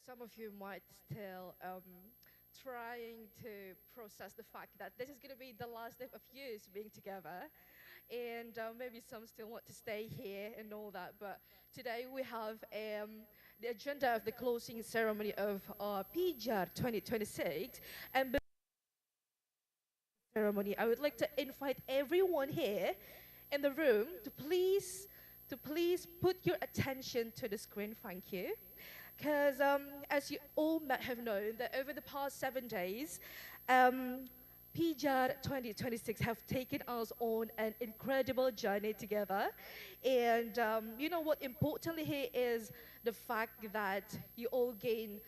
some of you might still trying to process the fact that this is going to be the last day of years being together. And maybe some still want to stay here and all that. But today we have the agenda of the closing ceremony of PIJAR 2026. And before the ceremony, I would like to invite everyone here in the room to please put your attention to the screen. Thank you. Because as you all might have known, that over the past 7 days, PIJAR 2026 have taken us on an incredible journey together. And you know what importantly here is the fact that you all gain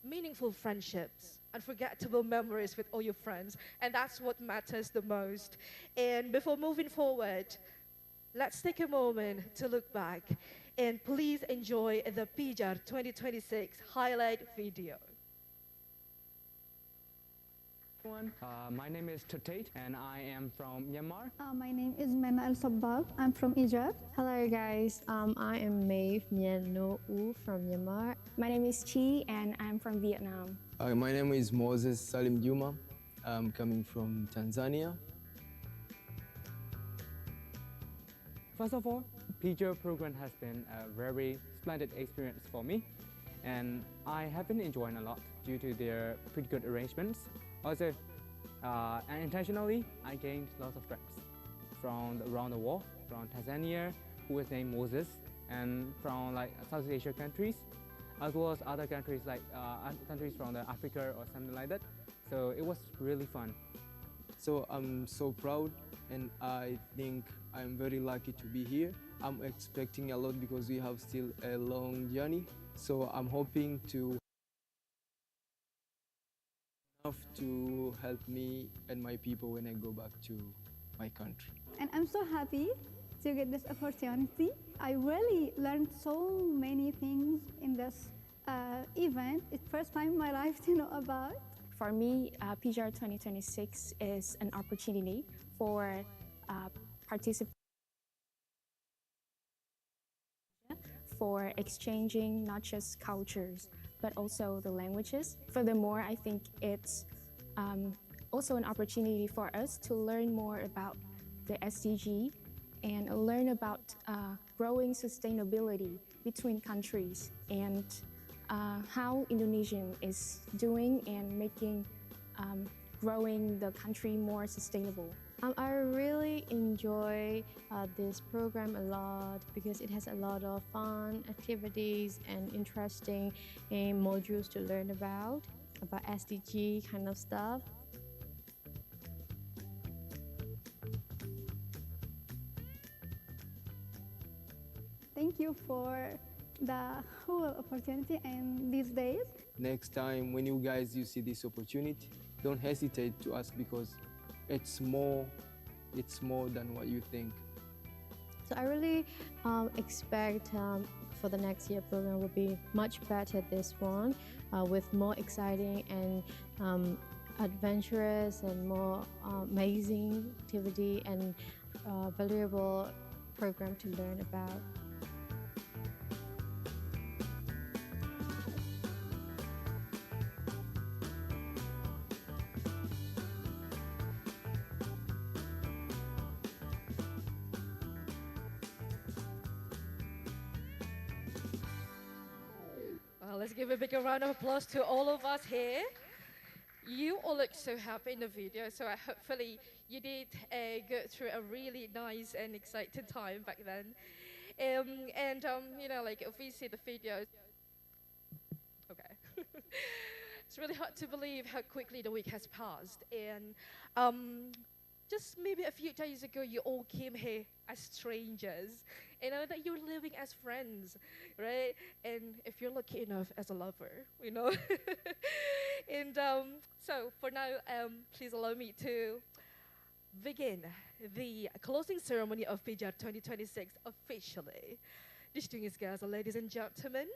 meaningful friendships, unforgettable memories with all your friends. And that's what matters the most. And before moving forward, let's take a moment to look back and please enjoy the PIJAR 2026 highlight video. Everyone, my name is Tate and I am from Myanmar. My name is Mena Al Sabbag. I'm from Egypt. Hello guys, I am Maeve Mien No U from Myanmar. My name is Chi and I'm from Vietnam. My name is Moses Salim Juma. I'm coming from Tanzania. First of all, PIJAR program has been a very splendid experience for me, and I have been enjoying a lot due to their pretty good arrangements. Also, and intentionally, I gained lots of friends from around the world, from Tanzania, who was named Moses, and from like South Asia countries, as well as other countries like countries from the Africa or something like that. So it was really fun. So I'm so proud, and I think I'm very lucky to be here. I'm expecting a lot because we have still a long journey. So I'm hoping to enough to help me and my people when I go back to my country. And I'm so happy to get this opportunity. I really learned so many things in this event. It's the first time in my life to know about. For me, PIJAR 2026 is an opportunity for participants, for exchanging not just cultures, but also the languages. Furthermore, I think it's also an opportunity for us to learn more about the SDG and learn about growing sustainability between countries and how Indonesian is doing and making growing the country more sustainable. I really enjoy this program a lot because it has a lot of fun activities and interesting modules to learn about SDG kind of stuff. Thank you for the whole opportunity and these days. Next time when you guys see this opportunity, don't hesitate to ask because it's more than what you think. So I really expect for the next year program will be much better this one with more exciting and adventurous and more amazing activity and valuable program to learn about. Well, let's give a big round of applause to all of us here. You all look so happy in the video, so hopefully you did go through a really nice and exciting time back then. You know, like if we see the videos, okay. It's really hard to believe how quickly the week has passed. And just maybe a few days ago, you all came here as strangers. You know, that you're living as friends, right? And if you're lucky enough, as a lover, you know? And so for now, please allow me to begin the closing ceremony of PIJAR 2026 officially. Distinguished guests, ladies and gentlemen,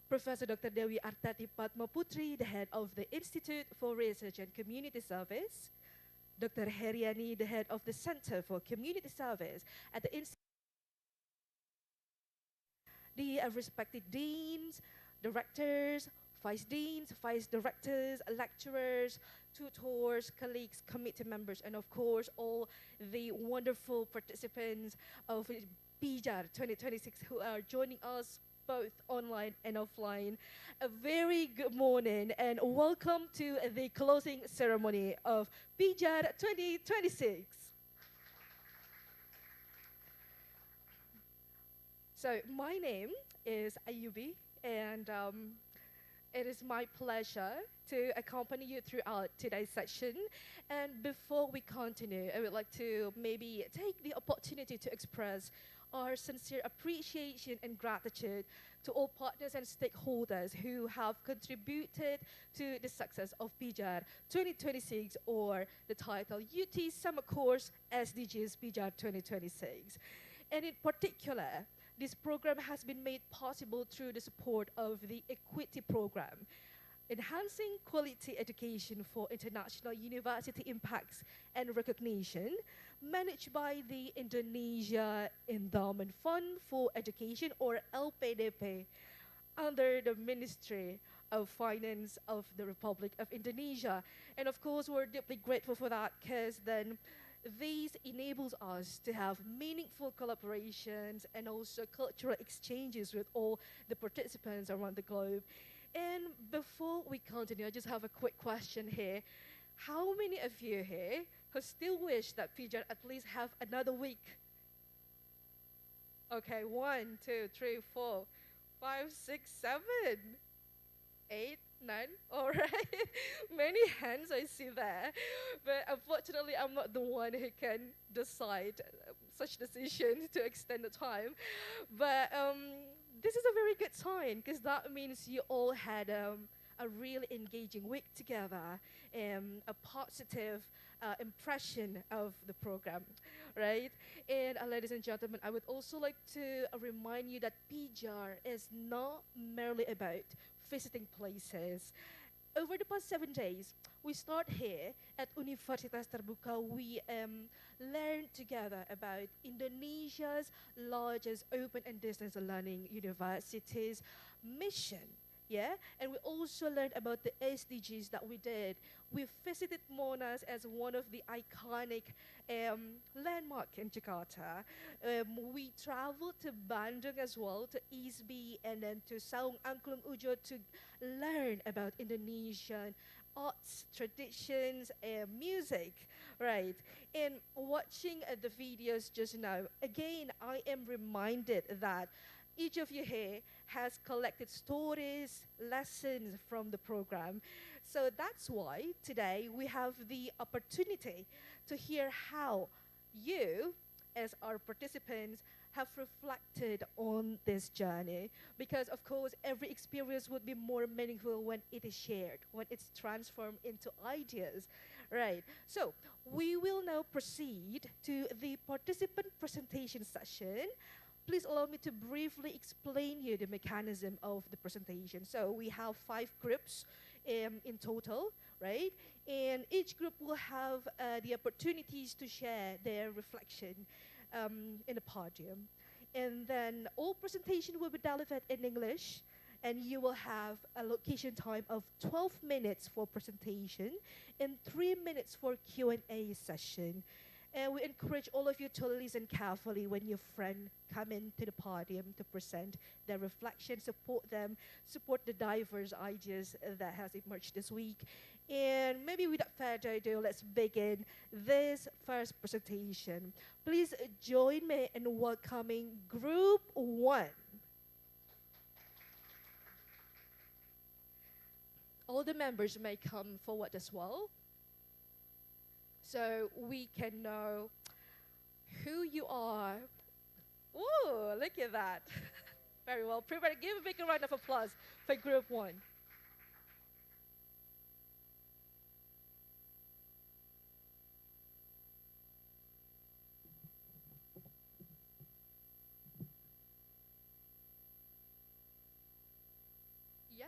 Professor Dr. Dewi Artati Padmaputri, the head of the Institute for Research and Community Service, Dr. Heriani, the head of the Center for Community Service at the Institute, the respected deans, directors, vice deans, vice directors, lecturers, tutors, colleagues, committee members, and of course, all the wonderful participants of PIJAR 2026 who are joining us both online and offline. A very good morning and welcome to the closing ceremony of PIJAR 2026. So my name is Ayubi, and it is my pleasure to accompany you throughout today's session. And before we continue, I would like to maybe take the opportunity to express our sincere appreciation and gratitude to all partners and stakeholders who have contributed to the success of PIJAR 2026, or the title UT Summer Course SDGs PIJAR 2026. And in particular, this program has been made possible through the support of the Equity Program, enhancing quality education for international university impacts and recognition, managed by the Indonesia Endowment Fund for Education, or LPDP, under the Ministry of Finance of the Republic of Indonesia. And of course, we're deeply grateful for that, because then these enables us to have meaningful collaborations and also cultural exchanges with all the participants around the globe. And before we continue, I just have a quick question here. How many of you here who still wish that PIJAR at least have another week? Okay, 1, 2, 3, 4, 5, 6, 7, 8, 9. All right. Many hands I see there. But unfortunately, I'm not the one who can decide such decision to extend the time. But this is a very good sign, because that means you all had a really engaging week together, a positive impression of the program, right? And ladies and gentlemen, I would also like to remind you that PIJAR is not merely about visiting places. Over the past 7 days, we start here at Universitas Terbuka. We learned together about Indonesia's largest open and distance learning university's mission. Yeah, and we also learned about the SDGs that we did. We visited Monas as one of the iconic landmark in Jakarta. We traveled to Bandung as well, to ISB, and then to Saung Angklung Ujo to learn about Indonesian arts, traditions, and music, right? And watching the videos just now, again, I am reminded that each of you here has collected stories, lessons from the program. So that's why today we have the opportunity to hear how you, as our participants, have reflected on this journey. Because of course, every experience would be more meaningful when it is shared, when it's transformed into ideas, right? So we will now proceed to the participant presentation session. Please allow me to briefly explain you the mechanism of the presentation. So we have 5 groups in total, right? And each group will have the opportunities to share their reflection in the podium. And then all presentation will be delivered in English, and you will have a location time of 12 minutes for presentation and 3 minutes for Q&A session. And we encourage all of you to listen carefully when your friend come into the podium to present their reflection, support them, support the diverse ideas that has emerged this week. And maybe without further ado, let's begin this first presentation. Please join me in welcoming Group 1. All the members may come forward as well, so we can know who you are. Ooh, look at that. Very well. Prepare. Give a big round of applause for Group 1. Yeah.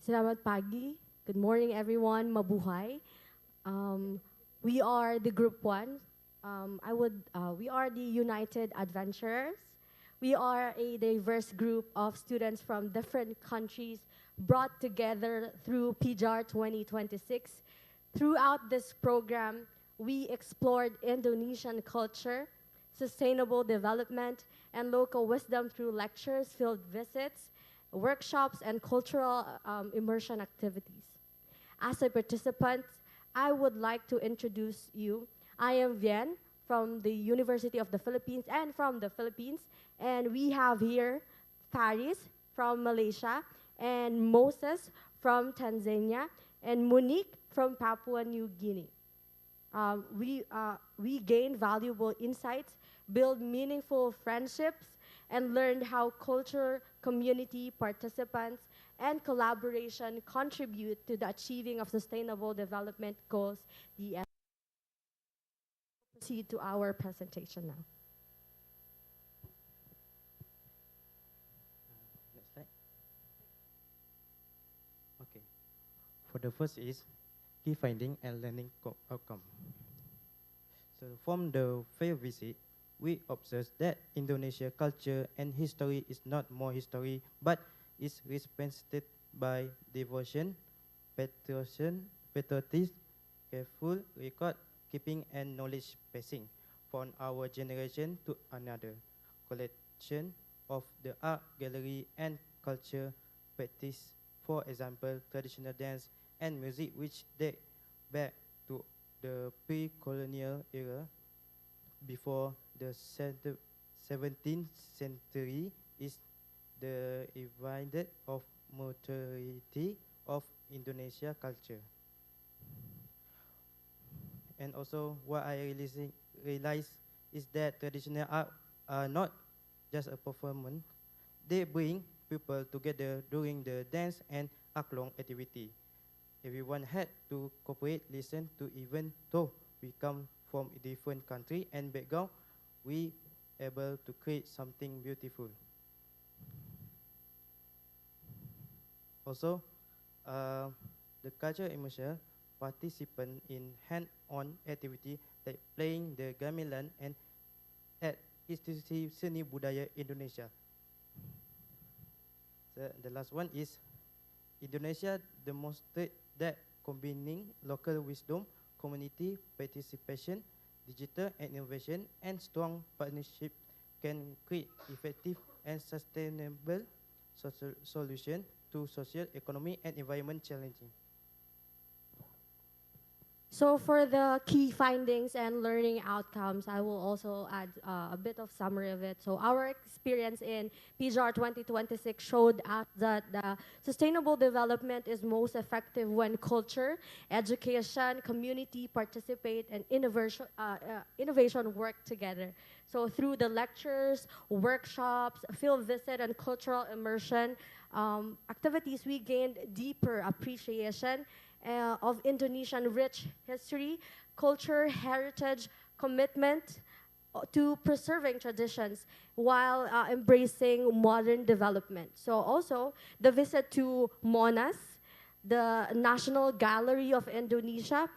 Selamat pagi. Good morning, everyone. Mabuhay. Um, we are the Group One. We are the United Adventurers. We are a diverse group of students from different countries brought together through PIJAR 2026. Throughout this program, we explored Indonesian culture, sustainable development, and local wisdom through lectures, field visits, workshops, and cultural immersion activities. As a participant, I would like to introduce you. I am Vien from the University of the Philippines and from the Philippines, and we have here Faris from Malaysia, and Moses from Tanzania, and Monique from Papua New Guinea. We gained valuable insights, build meaningful friendships, and learned how culture, community, participants, and collaboration contribute to the achieving of sustainable development goals. The proceed to our presentation now. Next slide. Okay. For the first is key finding and learning outcome. So from the field visit, we observed that Indonesia culture and history is not more history, but is represented by devotion, patriotism, careful record keeping, and knowledge passing from our generation to another. Collection of the art gallery and culture practice, for example, traditional dance and music which date back to the pre-colonial era before the 17th century is the evidence of maturity of Indonesia culture. And also what I realize is that traditional art are not just a performance. They bring people together during the dance and aklong activity. Everyone had to cooperate, listen to, even though we come from a different country and background, we able to create something beautiful. Also, the cultural immersion participant in hand-on activity like playing the gamelan and at Institusi Seni Budaya Indonesia. The last one is Indonesia demonstrate that combining local wisdom, community participation, digital and innovation, and strong partnership can create effective and sustainable solution to social, economic, and environment challenges. So for the key findings and learning outcomes, I will also add a bit of summary of it. So our experience in PIJAR 2026 showed us that sustainable development is most effective when culture, education, community participate, and innovation work together. So through the lectures, workshops, field visit, and cultural immersion activities, we gained deeper appreciation of Indonesian rich history, culture, heritage, commitment to preserving traditions while embracing modern development. So also, the visit to Monas, the National Gallery of Indonesia,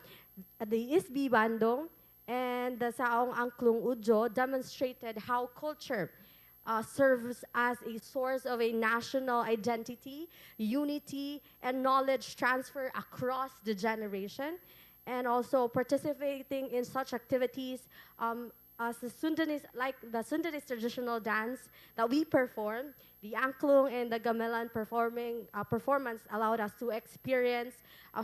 the ISB Bandung, and the Saong Angklung Ujo demonstrated how culture serves as a source of a national identity, unity, and knowledge transfer across the generation. And also participating in such activities as the Sundanese, like the Sundanese traditional dance that we perform, the angklung and the gamelan performance allowed us to experience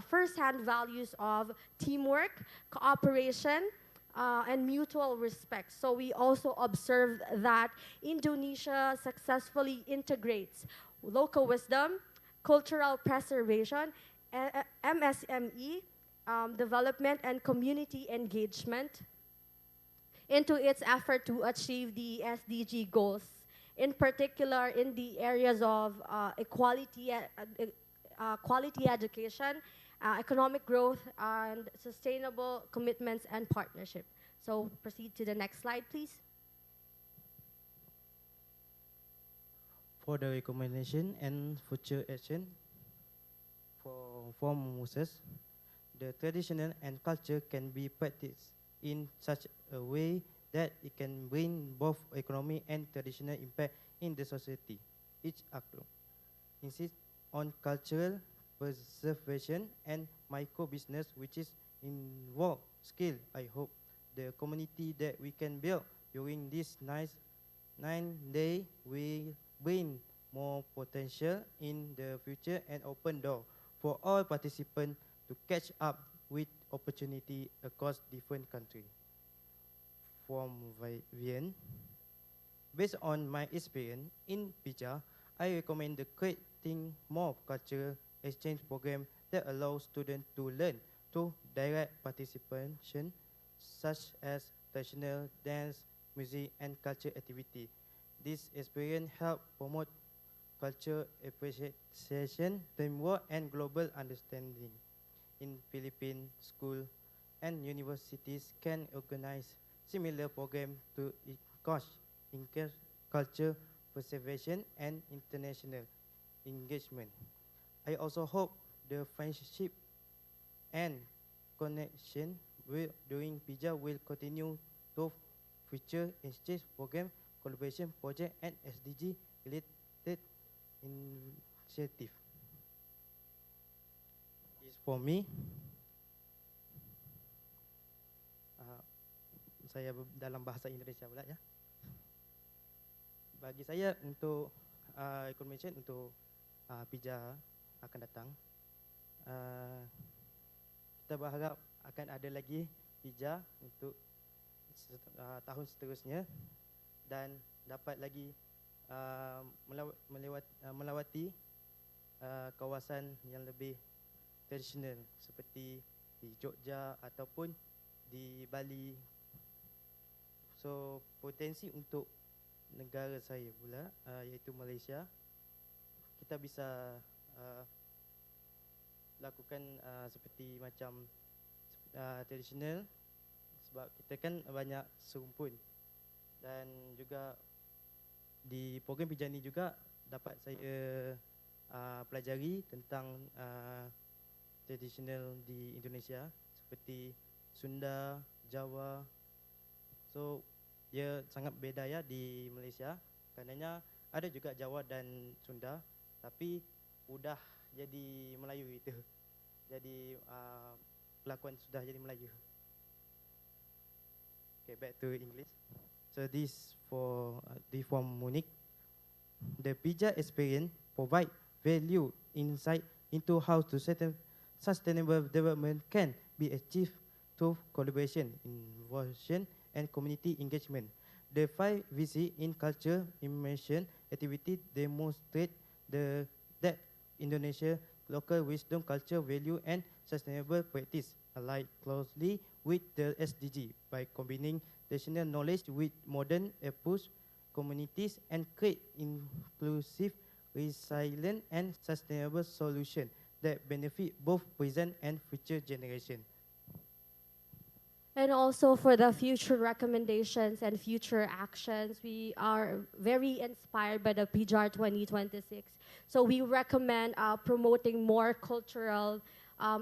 first-hand values of teamwork, cooperation, and mutual respect. So we also observed that Indonesia successfully integrates local wisdom, cultural preservation, MSME, development, and community engagement into its effort to achieve the SDG goals, in particular in the areas of quality education, economic growth, and sustainable commitments and partnership. So proceed to the next slide, please. For the recommendation and future action, For Formosus, the traditional and culture can be practiced in such a way that it can bring both economic and traditional impact in the society. Each ACLO insists on cultural preservation and micro business which is involved skill. I hope the community that we can build during this nice 9 day will bring more potential in the future and open door for all participants to catch up with opportunity across different countries. From Vienne, based on my experience in PIJAR, I recommend the creating more cultural exchange program that allow students to learn through direct participation, such as traditional dance, music, and culture activity. This experience help promote culture appreciation, teamwork, and global understanding. In Philippine school and universities can organize similar program to encourage culture preservation and international engagement. I also hope the friendship and connection during PIJA will continue to future exchange program, collaboration project, and SDG related initiative. Is for me. Saya dalam bahasa Indonesia pula ya. Bagi saya untuk information untuk PIJA akan datang, kita berharap akan ada lagi PIJA untuk tahun seterusnya dan dapat lagi melawati kawasan yang lebih tradisional seperti di Jogja ataupun di Bali. So potensi untuk negara saya pula iaitu Malaysia, kita bisa lakukan seperti macam tradisional sebab kita kan banyak serumpun, dan juga di program PIJA ni juga dapat saya pelajari tentang tradisional di Indonesia seperti Sunda, Jawa. So dia sangat beda ya di Malaysia, karenanya ada juga Jawa dan Sunda tapi sudah jadi Melayu itu. Jadi pelakuan sudah jadi Melayu. Okay, back to English. So this from Munich. The PIJA experience provide value insight into how to sustainable development can be achieved through collaboration, innovation, and community engagement. The 5 VC in culture immersion activity demonstrate that Indonesia local wisdom, culture, value, and sustainable practice align closely with the SDG by combining traditional knowledge with modern approach communities and create inclusive, resilient, and sustainable solution that benefit both present and future generations. And also for the future recommendations and future actions, we are very inspired by the PIJAR 2026. So we recommend promoting more cultural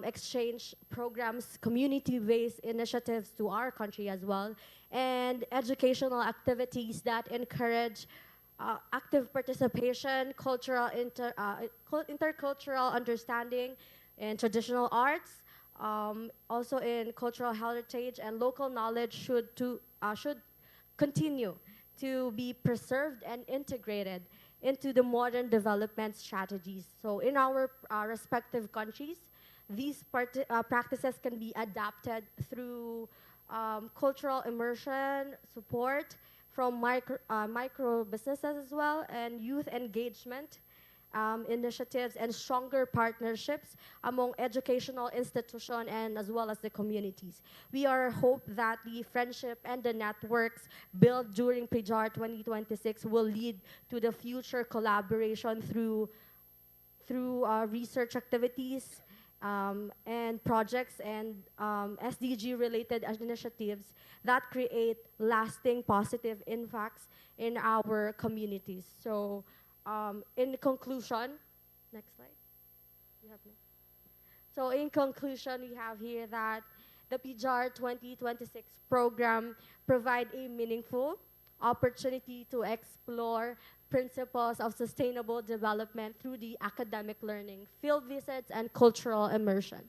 exchange programs, community-based initiatives to our country as well, and educational activities that encourage active participation, intercultural understanding in traditional arts, also in cultural heritage, and local knowledge should continue to be preserved and integrated into the modern development strategies. So in our respective countries, these practices can be adapted through cultural immersion, support from micro businesses as well, and youth engagement initiatives, and stronger partnerships among educational institutions and as well as the communities. We are hope that the friendship and the networks built during PIJAR 2026 will lead to the future collaboration through research activities and projects and SDG-related initiatives that create lasting positive impacts in our communities. So in conclusion, next slide. You have me. So in conclusion, we have here that the PIJAR 2026 program provide a meaningful opportunity to explore principles of sustainable development through the academic learning, field visits, and cultural immersion.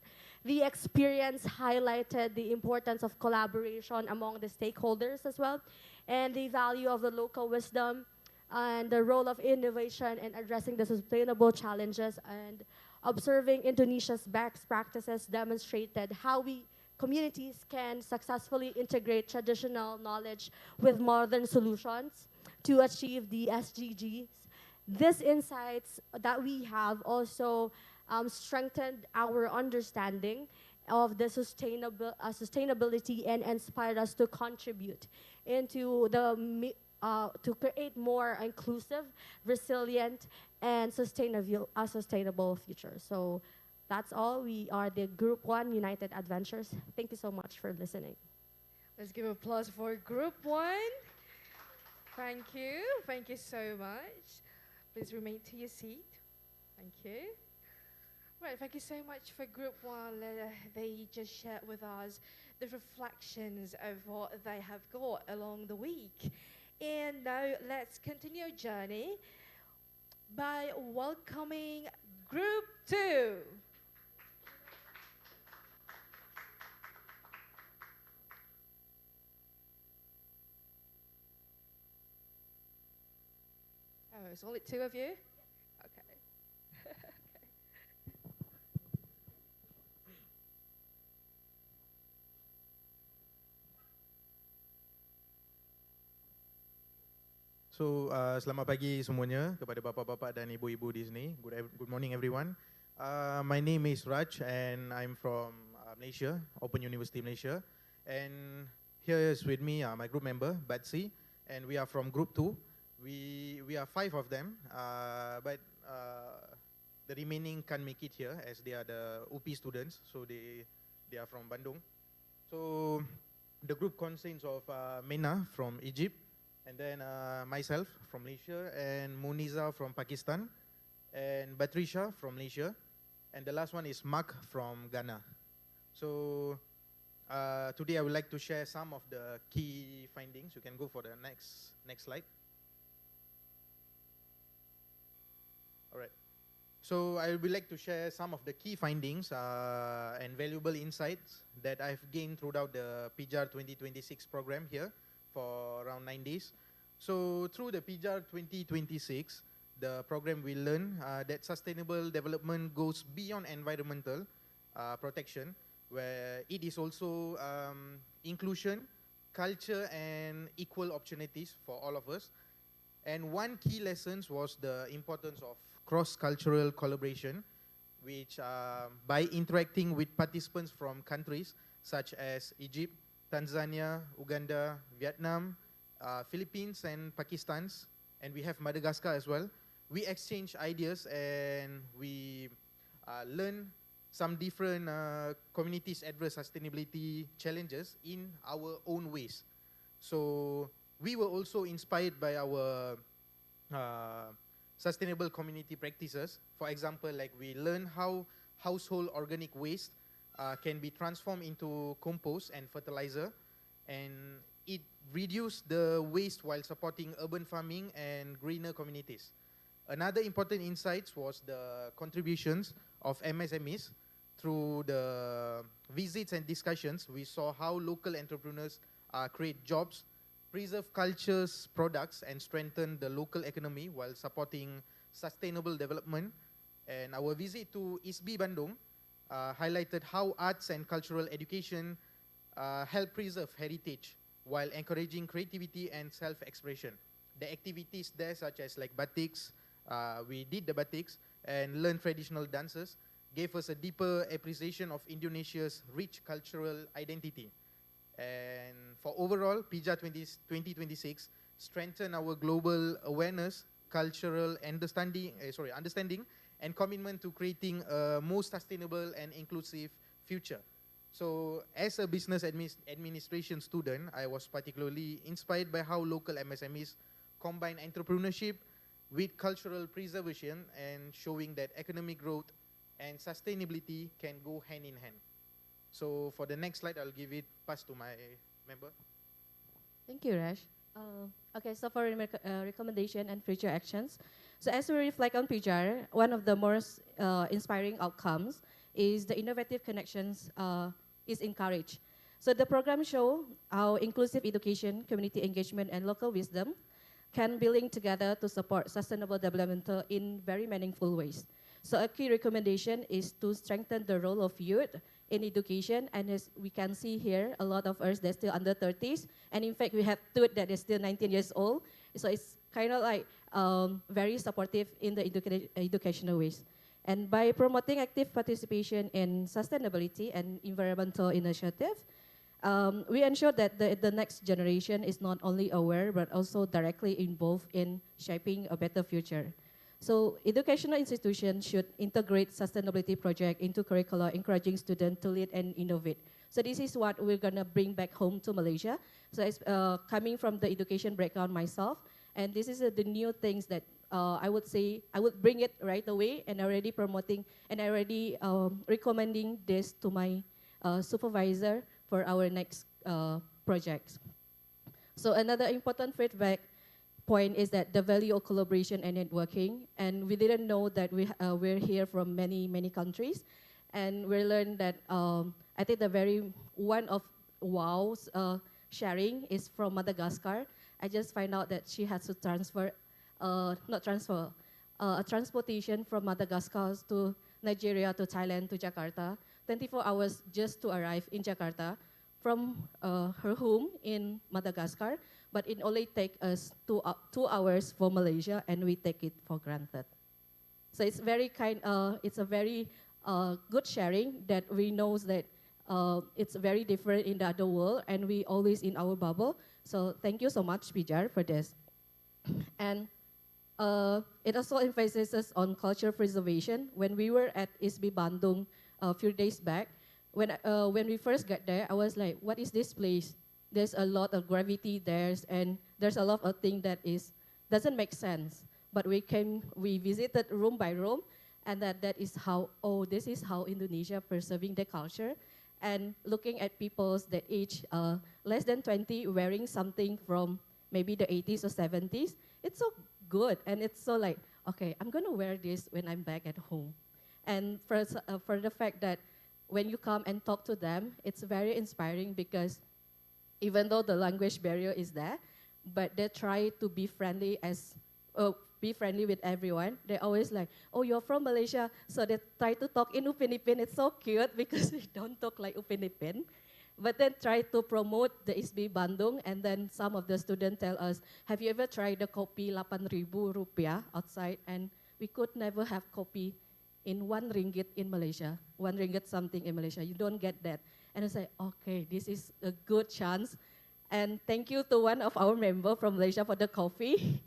The experience highlighted the importance of collaboration among the stakeholders as well, and the value of the local wisdom and the role of innovation in addressing the sustainable challenges, and observing Indonesia's best practices demonstrated how we communities can successfully integrate traditional knowledge with modern solutions to achieve the SDGs. These insights that we have also strengthened our understanding of the sustainability and inspired us to contribute into to create more inclusive, resilient, and sustainable future. So that's all. We are the Group 1 United Adventures. Thank you so much for listening. Let's give applause for Group 1. Thank you. Thank you so much. Please remain to your seat. Thank you. Right, thank you so much for Group 1. They just shared with us the reflections of what they have got along the week. And now let's continue our journey by welcoming Group 2. Oh, it's only 2 of you? Okay. So, selamat pagi semuanya kepada bapa-bapa dan ibu-ibu di sini. Good morning everyone. My name is Raj and I'm from Malaysia, Open University Malaysia. And here is with me my group member, Batsy, and we are from Group 2. We are 5 of them, but the remaining can't make it here as they are the UP students, so they are from Bandung. So the group consists of Mena from Egypt, and then myself from Malaysia, and Muniza from Pakistan, and Batrisha from Malaysia, and the last one is Mark from Ghana. So today I would like to share some of the key findings. You can go for the next slide. All right. So I would like to share some of the key findings and valuable insights that I've gained throughout the PIJAR 2026 program here for around 9 days. So through the PIJAR 2026, the program will learn that sustainable development goes beyond environmental protection, where it is also inclusion, culture, and equal opportunities for all of us. And one key lesson was the importance of cross-cultural collaboration, which by interacting with participants from countries such as Egypt, Tanzania, Uganda, Vietnam, Philippines, and Pakistan, and we have Madagascar as well, we exchange ideas and we learn some different communities address sustainability challenges in our own ways. So we were also inspired by our sustainable community practices. For example, like we learn how household organic waste can be transformed into compost and fertilizer, and it reduced the waste while supporting urban farming and greener communities. Another important insight was the contributions of MSMEs. Through the visits and discussions, we saw how local entrepreneurs create jobs, preserve cultures, products, and strengthen the local economy while supporting sustainable development. And our visit to ISB Bandung highlighted how arts and cultural education help preserve heritage while encouraging creativity and self-expression. The activities there, such as like batiks, we did the batiks and learned traditional dances, gave us a deeper appreciation of Indonesia's rich cultural identity. And for overall, PIJAR 2026 strengthen our global awareness, cultural understanding, and commitment to creating a more sustainable and inclusive future. So as a business administration student, I was particularly inspired by how local MSMEs combine entrepreneurship with cultural preservation and showing that economic growth and sustainability can go hand in hand. So for the next slide, I'll give it pass to my member. Thank you, Rash. Okay, so for recommendation and future actions. So as we reflect on PIJAR, one of the most inspiring outcomes is the innovative connections is encouraged. So the program show how inclusive education, community engagement, and local wisdom can be linked together to support sustainable development in very meaningful ways. So a key recommendation is to strengthen the role of youth in education, and as we can see here, a lot of us, they're still under 30s, and in fact, we have two that is still 19 years old, so it's kind of like very supportive in the educational ways. And by promoting active participation in sustainability and environmental initiative, we ensure that the next generation is not only aware, but also directly involved in shaping a better future. So educational institutions should integrate sustainability projects into curricula, encouraging students to lead and innovate. So this is what we're gonna bring back home to Malaysia. So it's coming from the education background myself, and this is the new things that I would say, I would bring it right away and already promoting and already recommending this to my supervisor for our next projects. So another important feedback point is that the value of collaboration and networking, and we didn't know that we're here from many countries, and we learned that I think one of wow's sharing is from Madagascar. I just find out that she has to transportation from Madagascar to Nigeria to Thailand to Jakarta, 24 hours just to arrive in Jakarta from her home in Madagascar, but it only takes us 2 hours for Malaysia, and we take it for granted. So it's it's a very good sharing that we know that it's very different in the other world, and we always in our bubble. So thank you so much, PIJAR, for this. And it also emphasizes on culture preservation. When we were at ISB Bandung a few days back, when we first got there, I was like, what is this place? There's a lot of gravity there, and there's a lot of things that doesn't make sense. But we visited room by room, and that is how, this is how Indonesia preserving their culture. And looking at people's that age less than 20 wearing something from maybe the 80s or 70s, it's so good, and it's so like, okay, I'm gonna wear this when I'm back at home. And for the fact that when you come and talk to them, it's very inspiring, because even though the language barrier is there, but they try to be friendly with everyone. They're always like, oh, you're from Malaysia, so they try to talk in Upin Ipin. It's so cute because we don't talk like Upin Ipin. But then try to promote the ISB Bandung, and then some of the students tell us, have you ever tried the kopi 8.000 rupiah outside? And we could never have kopi in 1 ringgit in Malaysia, 1 ringgit something in Malaysia. You don't get that. And I say, okay, this is a good chance. And thank you to one of our members from Malaysia for the coffee.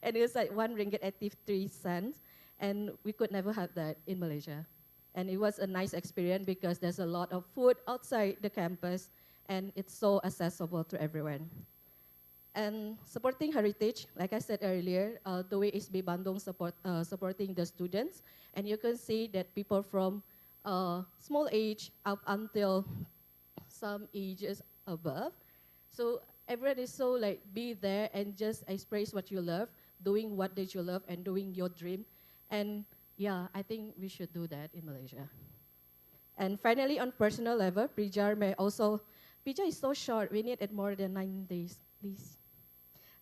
And it was like 1 ringgit 83 cents. And we could never have that in Malaysia. And it was a nice experience because there's a lot of food outside the campus, and it's so accessible to everyone. And supporting heritage, like I said earlier, the way ISB Bandung supporting the students, and you can see that people from small age up until some ages above. So everyone is so like be there and just express what you love, doing what did you love, and doing your dream. And yeah, I think we should do that in Malaysia. And finally, on personal level, PIJAR PIJAR is so short, we need it more than 9 days, please.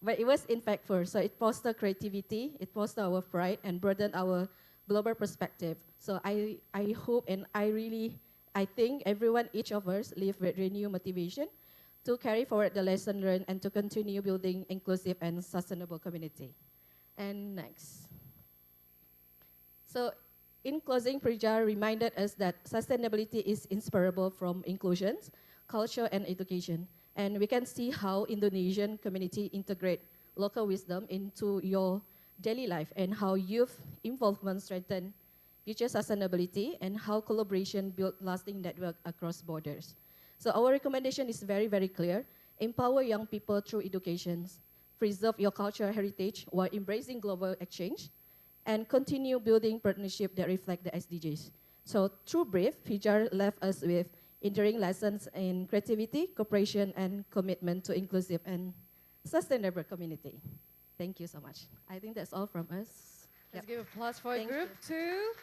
But it was impactful, so it fostered creativity, it fostered our pride, and broadened our global perspective. So I hope, and I think everyone, each of us, live with renewed motivation to carry forward the lesson learned and to continue building inclusive and sustainable community. And next. So in closing, PIJAR reminded us that sustainability is inseparable from inclusions, culture, and education. And we can see how Indonesian community integrate local wisdom into your daily life, and how youth involvement strengthen future sustainability, and how collaboration build lasting network across borders. So our recommendation is very, very clear. Empower young people through education. Preserve your cultural heritage while embracing global exchange, and continue building partnerships that reflect the SDGs. So through brief, PIJAR left us with enduring lessons in creativity, cooperation, and commitment to inclusive and sustainable community. Thank you so much. I think that's all from us. Let's give applause for Thank group two.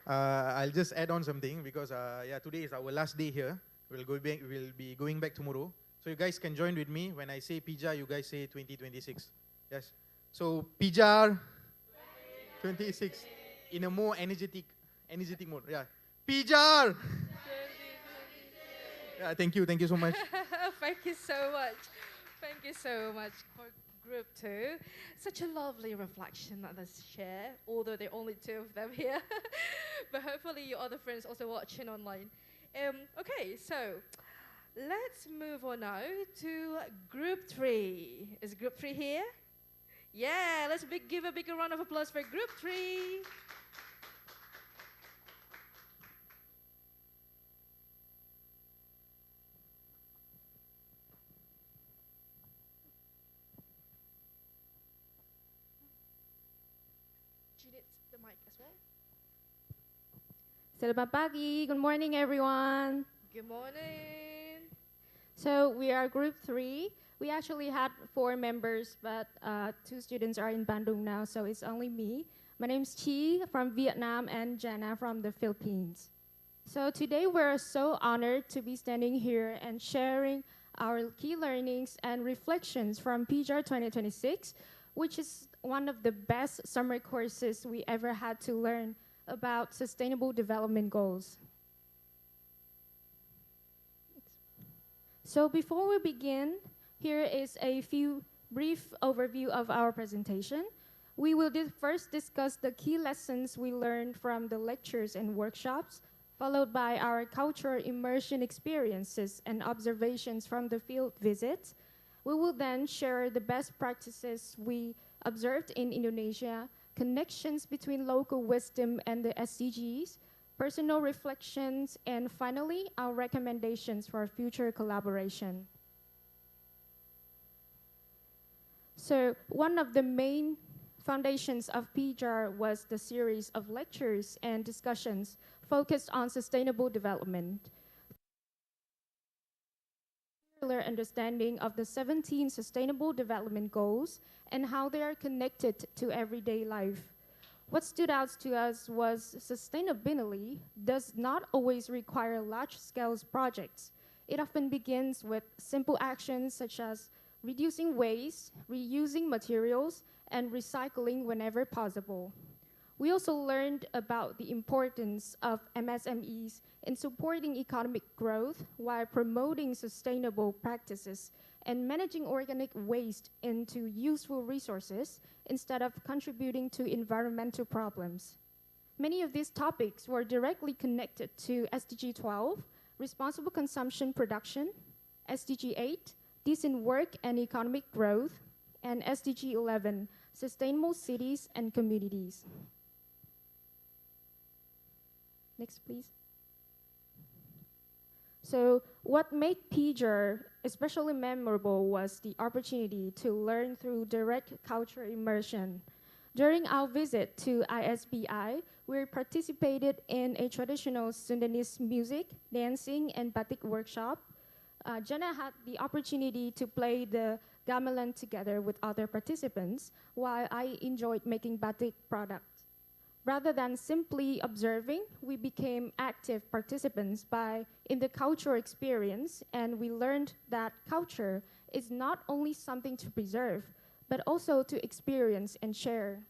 I'll just add on something because yeah, today is our last day here. We'll be going back tomorrow. So you guys can join with me. When I say PIJAR, you guys say 2026. Yes. So PIJAR 26 in a more energetic mode. Yeah. PIJAR. Yeah. Thank you so much. Thank you so much. Thank you so much for group two. Such a lovely reflection that they share, although there are only two of them here. But hopefully your other friends also watching online. Okay, so let's move on now to group three. Is group three here? Yeah, let's give a big round of applause for group three. Do you need the mic as well? Selamat pagi. Good morning, everyone. Good morning. So we are group 3. We actually had 4 members, but 2 students are in Bandung now, so it's only me. My name's Chi from Vietnam and Jana from the Philippines. So today we're so honored to be standing here and sharing our key learnings and reflections from PIJAR 2026, which is one of the best summer courses we ever had to learn about sustainable development goals. So before we begin, here is a few brief overview of our presentation. We will first discuss the key lessons we learned from the lectures and workshops, followed by our cultural immersion experiences and observations from the field visits. We will then share the best practices we observed in Indonesia, connections between local wisdom and the SDGs, personal reflections, and finally, our recommendations for future collaboration. So one of the main foundations of PIJAR was the series of lectures and discussions focused on sustainable development. Understanding of the 17 Sustainable Development Goals and how they are connected to everyday life. What stood out to us was sustainability does not always require large-scale projects. It often begins with simple actions such as reducing waste, reusing materials, and recycling whenever possible. We also learned about the importance of MSMEs in supporting economic growth while promoting sustainable practices and managing organic waste into useful resources instead of contributing to environmental problems. Many of these topics were directly connected to SDG 12, responsible consumption production, SDG 8, decent work and economic growth, and SDG 11, sustainable cities and communities. Next, please. So what made PIJAR especially memorable was the opportunity to learn through direct cultural immersion. During our visit to ISBI, we participated in a traditional Sundanese music, dancing, and batik workshop. Jana had the opportunity to play the gamelan together with other participants, while I enjoyed making batik products. Rather than simply observing, we became active participants in the cultural experience, and we learned that culture is not only something to preserve, but also to experience and share.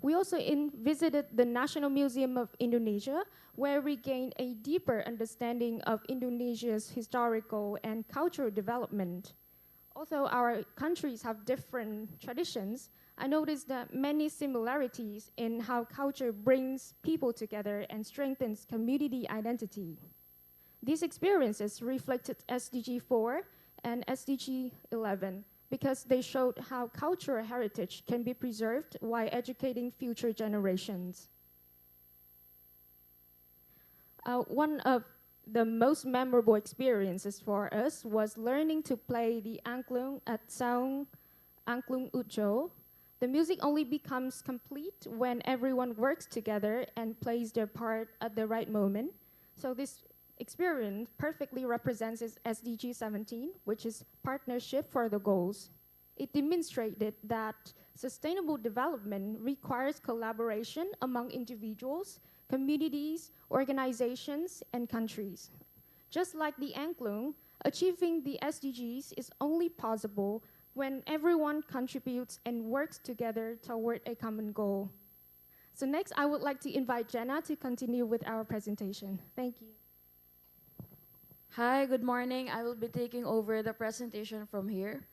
We also visited the National Museum of Indonesia, where we gained a deeper understanding of Indonesia's historical and cultural development. Although our countries have different traditions, I noticed that many similarities in how culture brings people together and strengthens community identity. These experiences reflected SDG 4 and SDG 11 because they showed how cultural heritage can be preserved while educating future generations. One of the most memorable experiences for us was learning to play the angklung at Saung Angklung Ujo. The music only becomes complete when everyone works together and plays their part at the right moment. So this experience perfectly represents SDG 17, which is Partnership for the Goals. It demonstrated that sustainable development requires collaboration among individuals, communities, organizations, and countries. Just like the Angklung, achieving the SDGs is only possible when everyone contributes and works together toward a common goal. So next, I would like to invite Jenna to continue with our presentation. Thank you. Hi, good morning. I will be taking over the presentation from here.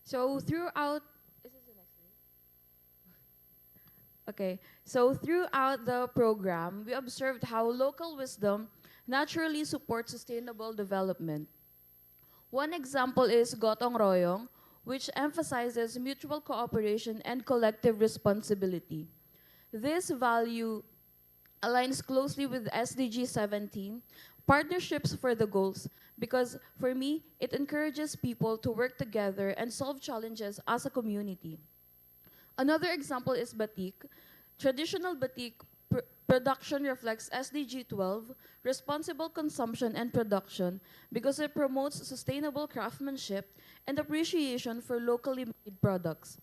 So throughout, is this the next slide? Okay, so throughout the program, we observed how local wisdom naturally supports sustainable development. One example is Gotong Royong, which emphasizes mutual cooperation and collective responsibility. This value aligns closely with SDG 17, Partnerships for the Goals, because for me, it encourages people to work together and solve challenges as a community. Another example is batik. Traditional batik production reflects SDG 12, responsible consumption and production, because it promotes sustainable craftsmanship and appreciation for locally made products.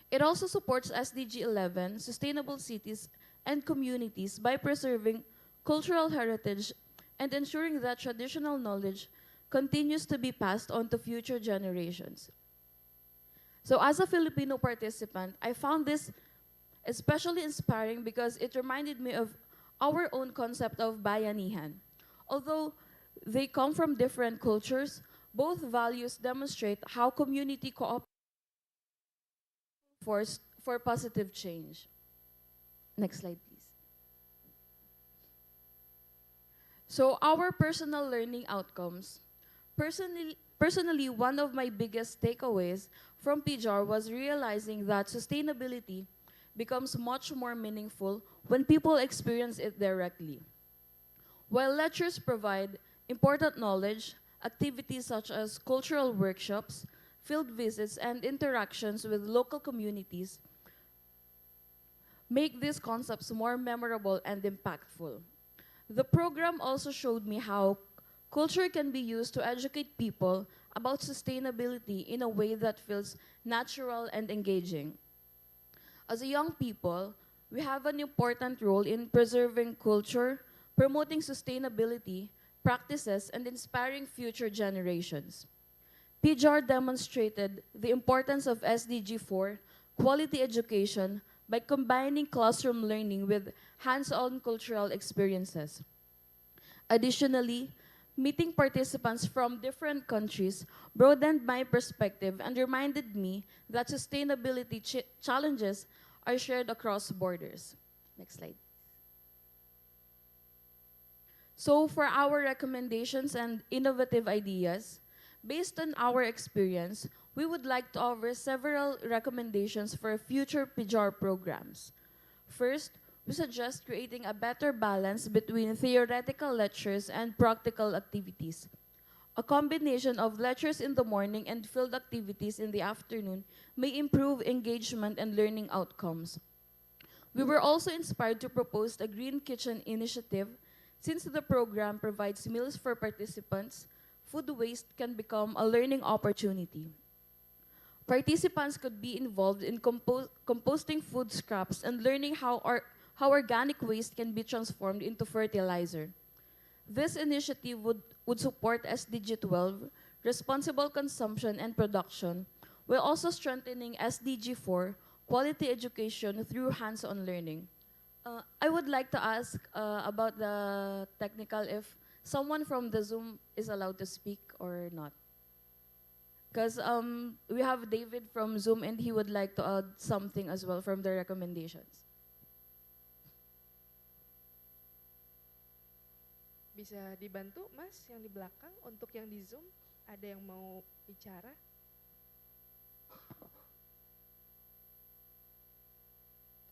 It also supports SDG 11, sustainable cities and communities, by preserving cultural heritage and ensuring that traditional knowledge continues to be passed on to future generations. So as a Filipino participant, I found this especially inspiring because it reminded me of our own concept of bayanihan. Although they come from different cultures, both values demonstrate how community cooperates for positive change. Next slide, please. So our personal learning outcomes. Personally, one of my biggest takeaways from PIJAR was realizing that sustainability becomes much more meaningful when people experience it directly. While lectures provide important knowledge, activities such as cultural workshops, field visits, and interactions with local communities make these concepts more memorable and impactful. The program also showed me how culture can be used to educate people about sustainability in a way that feels natural and engaging. As a young people, we have an important role in preserving culture, promoting sustainability practices, and inspiring future generations. PIJAR demonstrated the importance of SDG 4, quality education, by combining classroom learning with hands-on cultural experiences. Additionally, meeting participants from different countries broadened my perspective and reminded me that sustainability challenges are shared across borders. Next slide. So for our recommendations and innovative ideas, based on our experience, we would like to offer several recommendations for future PIJAR programs. First, we suggest creating a better balance between theoretical lectures and practical activities. A combination of lectures in the morning and field activities in the afternoon may improve engagement and learning outcomes. We were also inspired to propose a Green Kitchen initiative. Since the program provides meals for participants, food waste can become a learning opportunity. Participants could be involved in composting food scraps and learning how organic waste can be transformed into fertilizer. This initiative would support SDG 12, responsible consumption and production, while also strengthening SDG 4, quality education through hands-on learning. I would like to ask about the technical, if someone from the Zoom is allowed to speak or not. Because we have David from Zoom and he would like to add something as well from the recommendations. Bisa dibantu, Mas, yang di belakang, untuk yang di Zoom, ada yang mau bicara?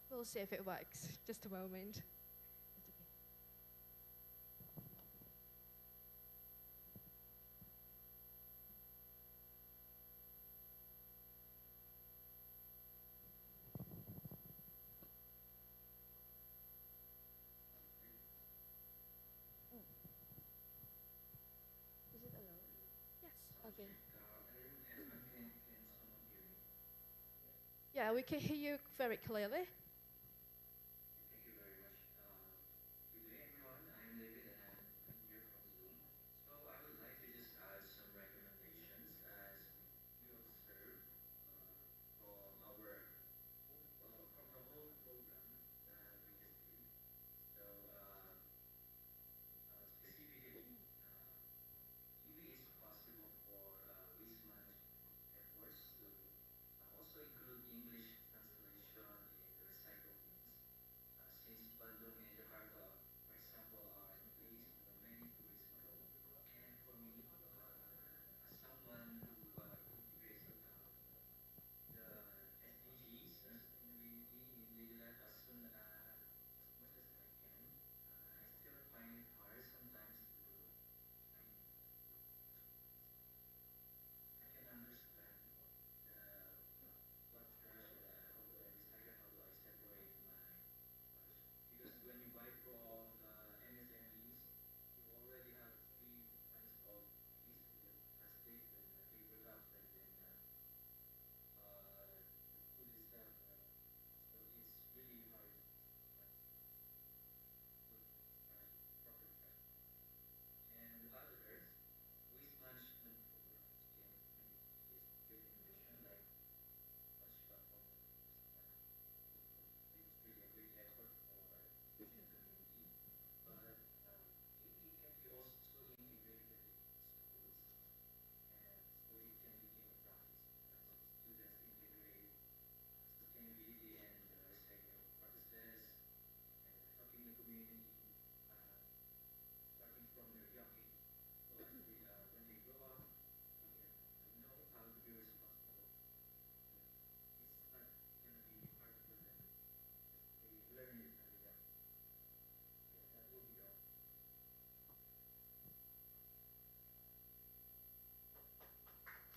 We'll see if it works. Just a moment. Yeah, we can hear you very clearly.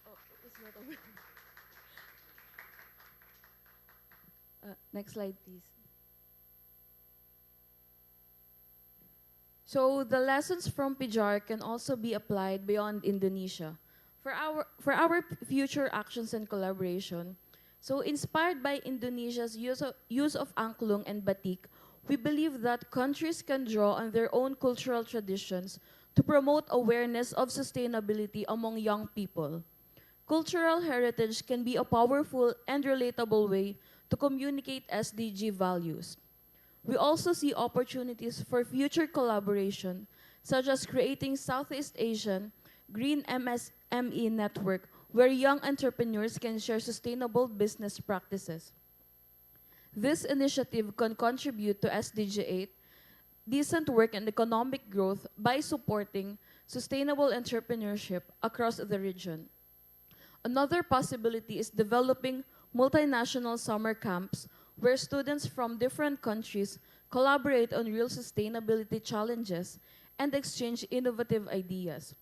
Oh, it's not over. Next slide, please. So the lessons from PIJAR can also be applied beyond Indonesia. For our future actions and collaboration, so inspired by Indonesia's use of angklung and batik, we believe that countries can draw on their own cultural traditions to promote awareness of sustainability among young people. Cultural heritage can be a powerful and relatable way to communicate SDG values. We also see opportunities for future collaboration, such as creating Southeast Asian Green MSME network where young entrepreneurs can share sustainable business practices. This initiative can contribute to SDG 8, decent work and economic growth by supporting sustainable entrepreneurship across the region. Another possibility is developing multinational summer camps where students from different countries collaborate on real sustainability challenges and exchange innovative ideas.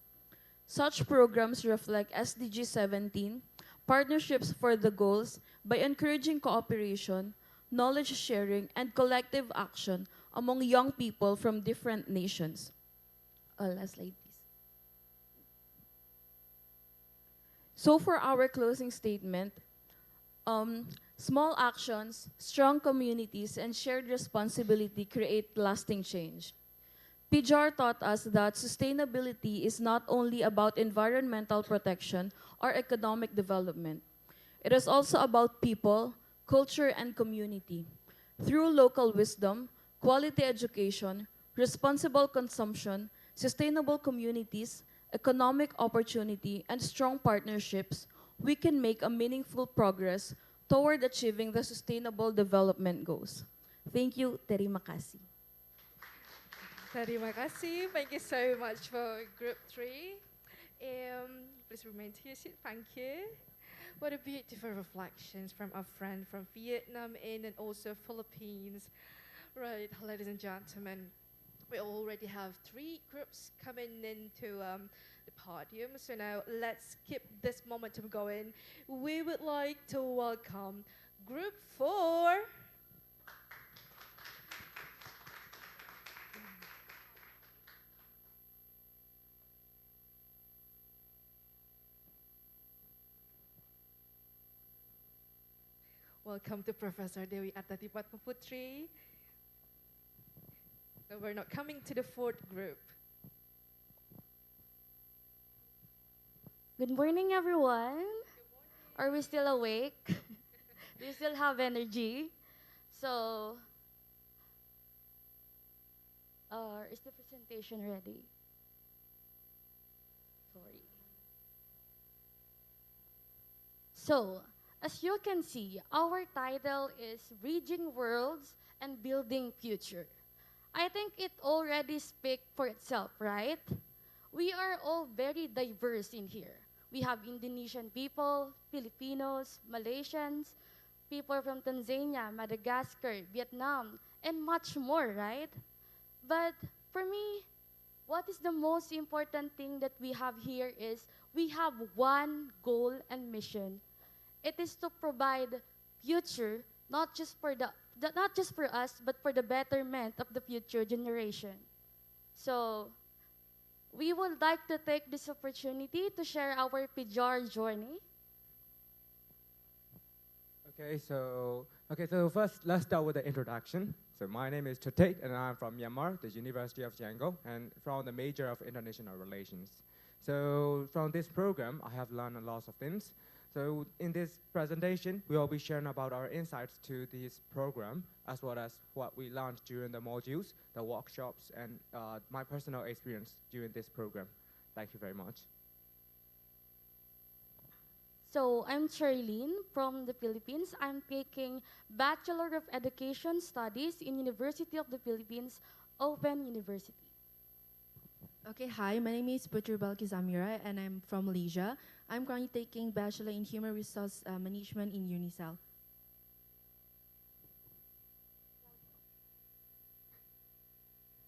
Such programs reflect SDG 17, partnerships for the goals, by encouraging cooperation, knowledge sharing, and collective action among young people from different nations. Last slide, please. So for our closing statement, small actions, strong communities, and shared responsibility create lasting change. PIJAR taught us that sustainability is not only about environmental protection or economic development. It is also about people, culture, and community. Through local wisdom, quality education, responsible consumption, sustainable communities, economic opportunity, and strong partnerships, we can make a meaningful progress toward achieving the Sustainable Development Goals. Thank you. Terima kasih. Terima kasih. Thank you so much for Group 3. Please remain to your seat. Thank you. What a beautiful reflections from our friend from Vietnam and also Philippines. Right, ladies and gentlemen, we already have 3 groups coming into the podium. So now let's keep this momentum going. We would like to welcome Group 4. Welcome to Professor Dewi Artatipat Putri. So we're not coming to the fourth group. Good morning, everyone. Are we still awake? Do you still have energy? So, is the presentation ready? Sorry. So, as you can see, our title is Bridging Worlds and Building Future. I think it already speaks for itself, right? We are all very diverse in here. We have Indonesian people, Filipinos, Malaysians, people from Tanzania, Madagascar, Vietnam, and much more, right? But for me, what is the most important thing that we have here is we have one goal and mission. It is to provide future, not just for not just for us, but for the betterment of the future generation. So, we would like to take this opportunity to share our PIJAR journey. So first let's start with the introduction. So my name is Chotek and I'm from Myanmar, the University of Yangon, and from the major of international relations. So from this program, I have learned a lot of things. So in this presentation, we will be sharing about our insights to this program, as well as what we learned during the modules, the workshops, and my personal experience during this program. Thank you very much. So I'm Charlene from the Philippines. I'm taking Bachelor of Education Studies in University of the Philippines, Open University. Okay, hi, my name is Putri Balkis Amira and I'm from Malaysia. I'm currently taking Bachelor in Human Resource Management in UNICEF.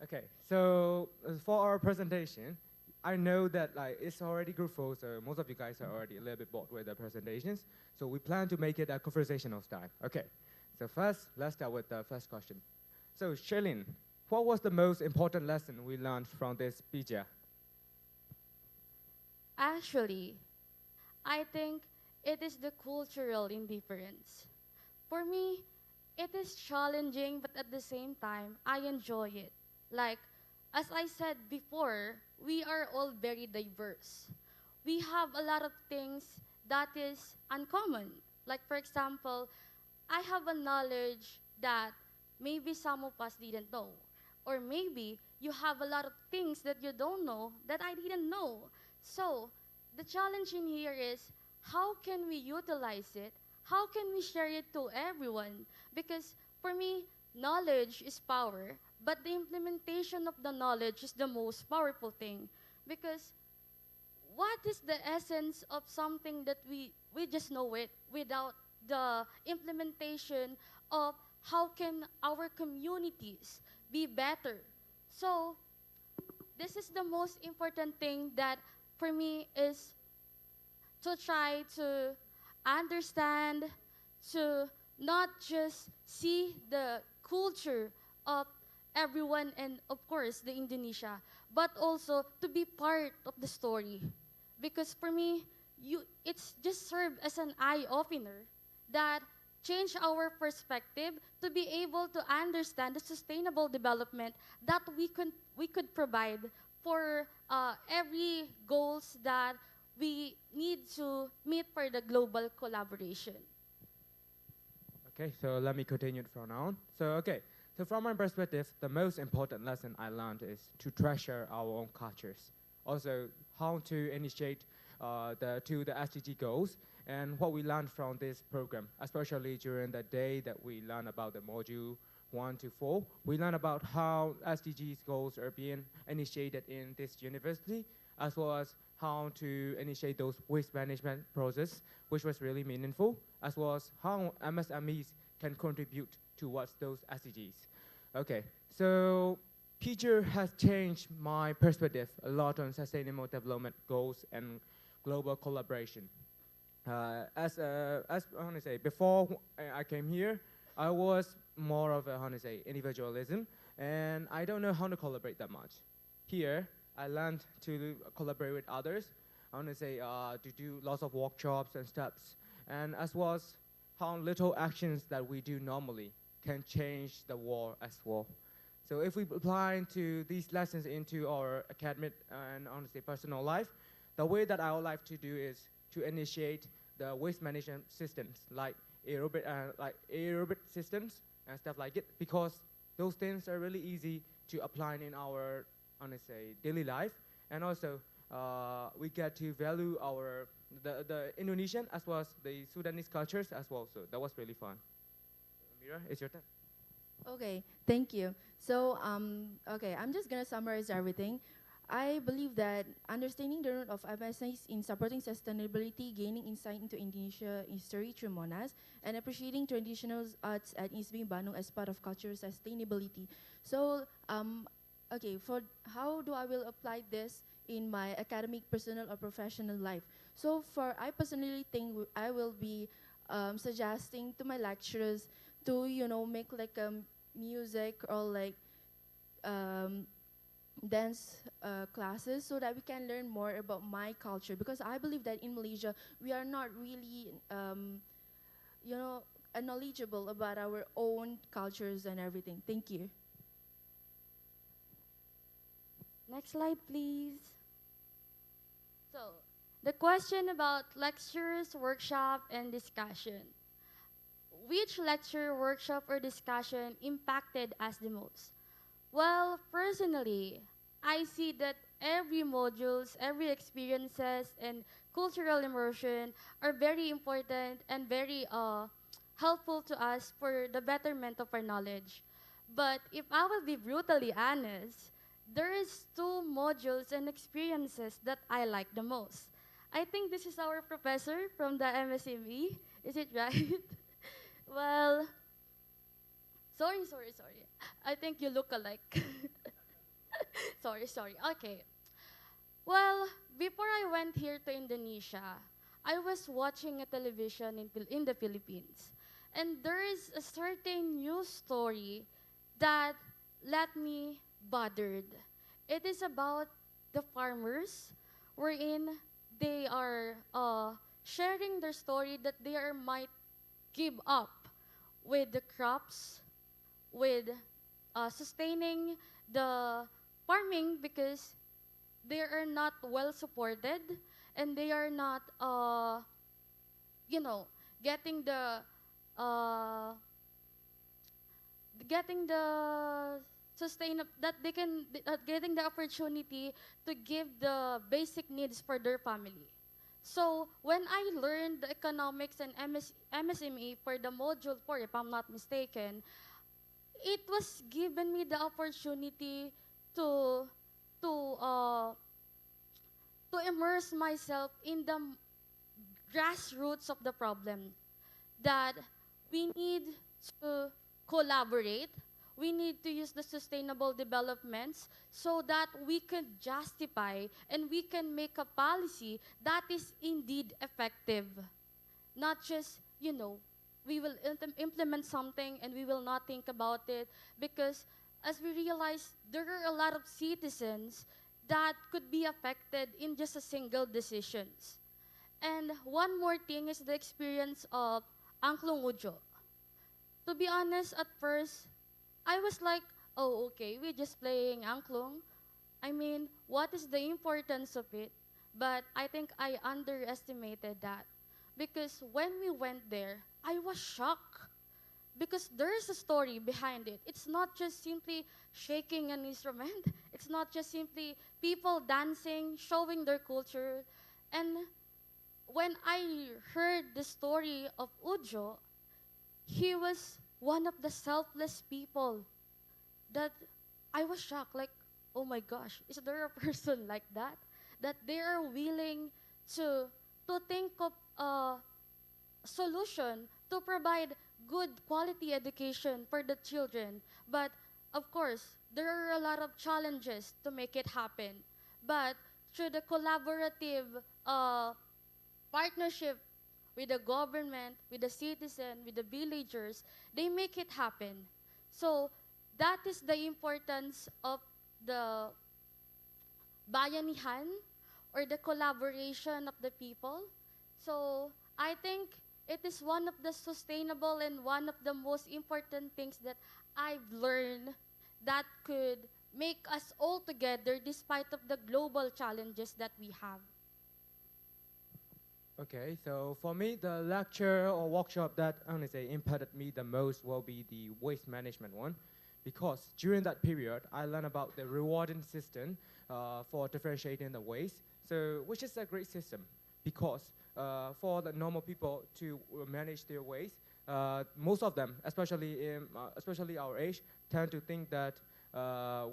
Okay, so for our presentation, I know that it's already group 4, so most of you guys are already a little bit bored with the presentations. So we plan to make it a conversational style. Okay, so first, let's start with the first question. So Charlene, what was the most important lesson we learned from this PIJAR? Actually, I think it is the cultural indifference. For me, it is challenging, but at the same time, I enjoy it. Like, as I said before, we are all very diverse. We have a lot of things that is uncommon. Like, for example, I have a knowledge that maybe some of us didn't know. Or maybe you have a lot of things that you don't know that I didn't know. So, the challenge in here is how can we utilize it? How can we share it to everyone? Because for me, knowledge is power, but the implementation of the knowledge is the most powerful thing. Because what is the essence of something that we just know it without the implementation of how can our communities be better? So this is the most important thing that for me is to try to understand, to not just see the culture of everyone and of course the Indonesia, but also to be part of the story. Because for me, it's just served as an eye-opener that change our perspective to be able to understand the sustainable development that we could provide for every goals that we need to meet for the global collaboration. Okay, so let me continue from now on. So from my perspective, the most important lesson I learned is to treasure our own cultures. Also, how to initiate the SDG goals, and what we learned from this program, especially during the day that we learned about the module 1 to 4. We learned about how SDGs goals are being initiated in this university, as well as how to initiate those waste management process, which was really meaningful, as well as how MSMEs can contribute towards those SDGs. Okay, so PIJAR has changed my perspective a lot on sustainable development goals and global collaboration. As I want to say, before I came here, I was more of a, individualism, and I don't know how to collaborate that much. Here, I learned to collaborate with others. I want to say to do lots of workshops and steps, and as well as how little actions that we do normally can change the world as well. So if we apply into these lessons into our academic and honestly personal life, the way that I would like to do is to initiate the waste management systems like aerobic systems and stuff like it, because those things are really easy to apply in our honestly daily life, and also we get to value the Indonesian as well as the Sudanese cultures as well. So that was really fun. Mira, it's your turn. Okay, thank you. So, okay, I'm just gonna summarize everything. I believe that understanding the role of MSIs in supporting sustainability, gaining insight into Indonesia history through Monas, and appreciating traditional arts at ISB Bandung as part of cultural sustainability. So, okay, for how do I will apply this in my academic, personal, or professional life? So, I personally think I will be suggesting to my lecturers to make like music or like dance classes so that we can learn more about my culture, because I believe that in Malaysia we are not really knowledgeable about our own cultures and everything. Thank you. Next slide, please. So, the question about lectures, workshop, and discussion. Which lecture, workshop, or discussion impacted us the most? Well, personally, I see that every modules, every experiences, and cultural immersion are very important and very helpful to us for the betterment of our knowledge. But if I will be brutally honest, there is two modules and experiences that I like the most. I think this is our professor from the MSME. Is it right? Well, sorry. I think you look alike. sorry. Okay. Well, before I went here to Indonesia, I was watching a television in the Philippines. And there is a certain news story that left me bothered. It is about the farmers wherein they are sharing their story that they might give up with the crops, with sustaining the farming because they are not well supported and they are not, getting the that they can getting the opportunity to give the basic needs for their family. So when I learned the economics and MSME for the module 4, if I'm not mistaken, it was given me the opportunity to to immerse myself in the grassroots of the problem, that we need to collaborate, we need to use the sustainable developments so that we can justify and we can make a policy that is indeed effective. Not just, we will implement something and we will not think about it, because as we realize, there are a lot of citizens that could be affected in just a single decisions. And one more thing is the experience of Angklung Ujo. To be honest, at first, I was like, oh, okay, we're just playing Angklung. I mean, what is the importance of it? But I think I underestimated that. Because when we went there, I was shocked. Because there's a story behind it. It's not just simply shaking an instrument. It's not just simply people dancing, showing their culture. And when I heard the story of Ujo, he was one of the selfless people that I was shocked. Like, oh my gosh, is there a person like that? That they are willing to think of a solution to provide good quality education for the children. But of course, there are a lot of challenges to make it happen. But through the collaborative partnership with the government, with the citizen, with the villagers, they make it happen. So that is the importance of the bayanihan or the collaboration of the people. So I think It is one of the sustainable and one of the most important things that I've learned that could make us all together despite of the global challenges that we have. Okay, so for me, the lecture or workshop that honestly impacted me the most will be the waste management one, because during that period, I learned about the rewarding system for differentiating the waste. So, which is a great system, because for the normal people to manage their waste, most of them, especially our age, tend to think that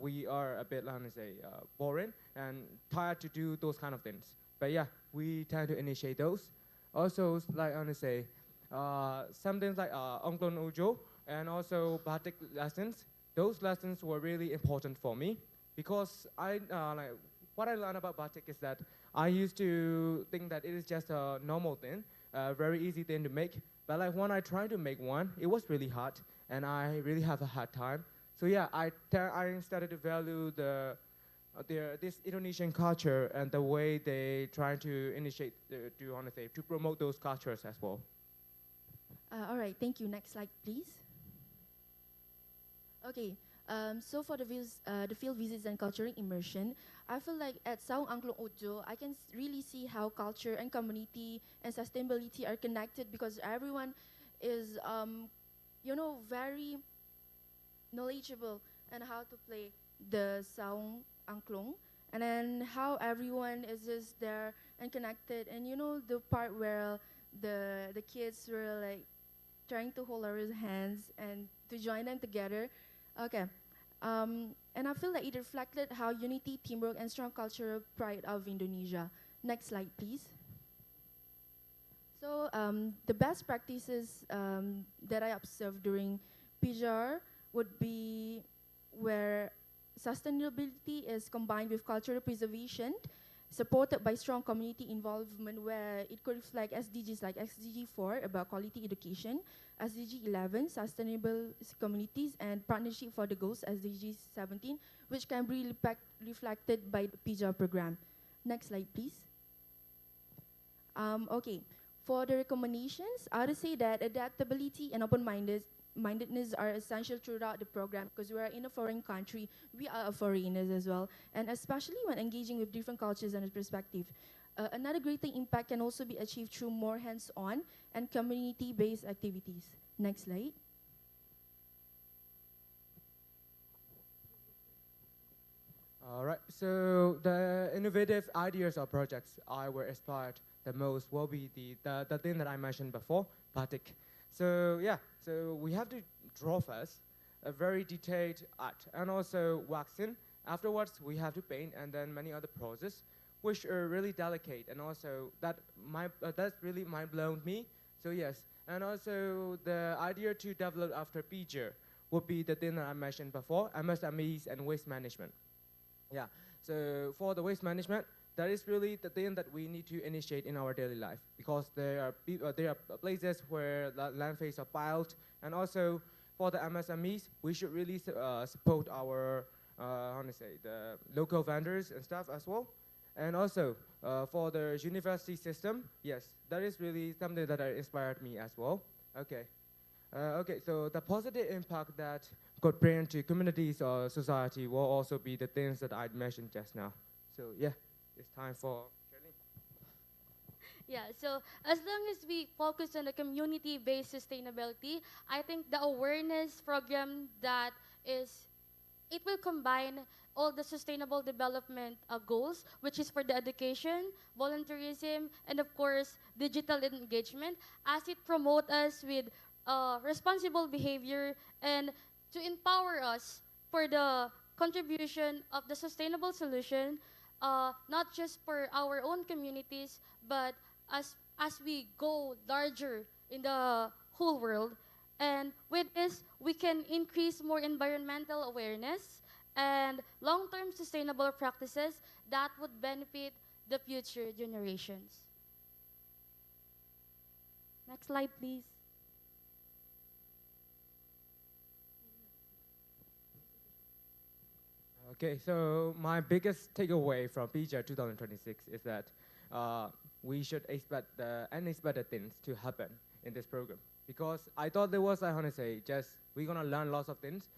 we are a bit, let me say, boring and tired to do those kind of things. But yeah, we tend to initiate those. Also, like I say, some things like Ongklon Ujo and also batik lessons. Those lessons were really important for me, because like what I learned about batik is that I used to think that it is just a normal thing, a very easy thing to make. But like when I tried to make one, it was really hard, and I really have a hard time. So yeah, I started to value this Indonesian culture and the way they try to initiate, to promote those cultures as well. All right, thank you. Next slide, please. Okay, so for the field visits and cultural immersion, I feel like at Saung Angklung Ojo, I can really see how culture and community and sustainability are connected, because everyone is, very knowledgeable on how to play the Saung Angklung, and then how everyone is just there and connected, and the part where the kids were like trying to hold our hands and to join them together. Okay. And I feel like it reflected how unity, teamwork, and strong cultural pride of Indonesia. Next slide, please. So the best practices that I observed during PIJAR would be where sustainability is combined with cultural preservation, supported by strong community involvement, where it could reflect SDGs like SDG 4 about quality education, SDG 11 sustainable communities, and partnership for the goals SDG 17, which can be reflected by the PIJAR program. Next slide, please. Okay, for the recommendations, I would say that adaptability and open-mindedness are essential throughout the program, because we are in a foreign country, we are foreigners as well, and especially when engaging with different cultures and perspectives. Another greater impact can also be achieved through more hands-on and community-based activities. Next slide. All right, so the innovative ideas or projects I were inspired the most will be the thing that I mentioned before, batik. So yeah, so we have to draw first, a very detailed art, and also waxing. Afterwards, we have to paint, and then many other processes, which are really delicate, and also that's really mind-blown me. So yes, and also the idea to develop after PIJAR would be the thing that I mentioned before, MSMEs and waste management. Yeah, so for the waste management, that is really the thing that we need to initiate in our daily life, because there are places where the landfills are piled, and also for the MSMEs, we should really support our, the local vendors and stuff as well. And also for the university system, yes, that is really something that inspired me as well. Okay. Okay, so the positive impact that could bring to communities or society will also be the things that I mentioned just now. So yeah, it's time for Shirley. Yeah, so as long as we focus on the community-based sustainability, I think the awareness program that is, it will combine all the sustainable development goals, which is for the education, volunteerism, and of course, digital engagement, as it promote us with responsible behavior and to empower us for the contribution of the sustainable solution, not just for our own communities, but as we go larger in the whole world. And with this, we can increase more environmental awareness and long-term sustainable practices that would benefit the future generations. Next slide, please. Okay, so my biggest takeaway from PIJAR 2026 is that we should expect the unexpected things to happen in this program. Because I thought there was, like, how to say, just we're gonna learn lots of things.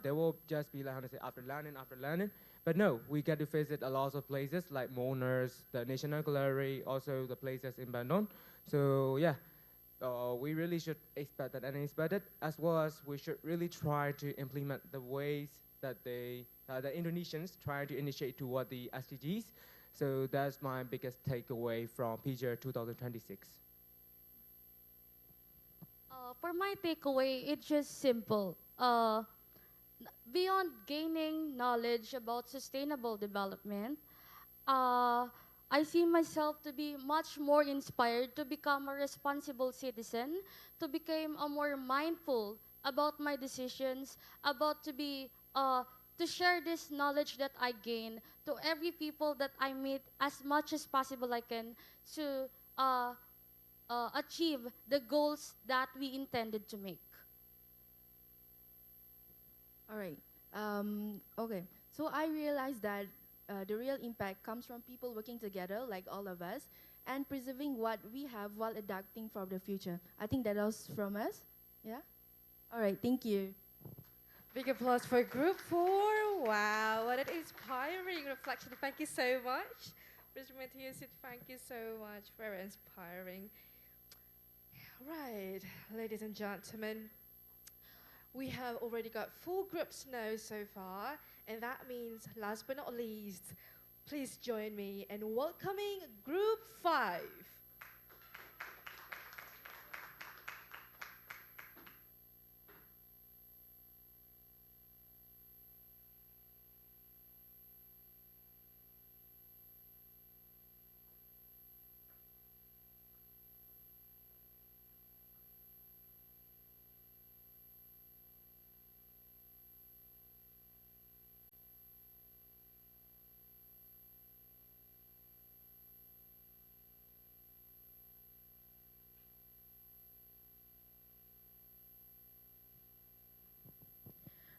There will just be, like, how to say, after learning. But no, we get to visit a lot of places like Moners, the National Gallery, also the places in Bandung. So yeah, we really should expect that unexpected, as well as we should really try to implement the ways that the Indonesians try to initiate toward the SDGs. So that's my biggest takeaway from PIJAR 2026. For my takeaway, it's just simple. Beyond gaining knowledge about sustainable development, I see myself to be much more inspired to become a responsible citizen, to become a more mindful about my decisions, about to share this knowledge that I gain to every people that I meet as much as possible I can to achieve the goals that we intended to make. All right. Okay. So I realized that the real impact comes from people working together, like all of us, and preserving what we have while adapting for the future. I think that was from us. Yeah? All right. Thank you. Big applause for Group 4. Wow, what an inspiring reflection. Thank you so much. Mr. Matthias, thank you so much. Very inspiring. Right, ladies and gentlemen, we have already got 4 groups now so far, and that means, last but not least, please join me in welcoming Group 5.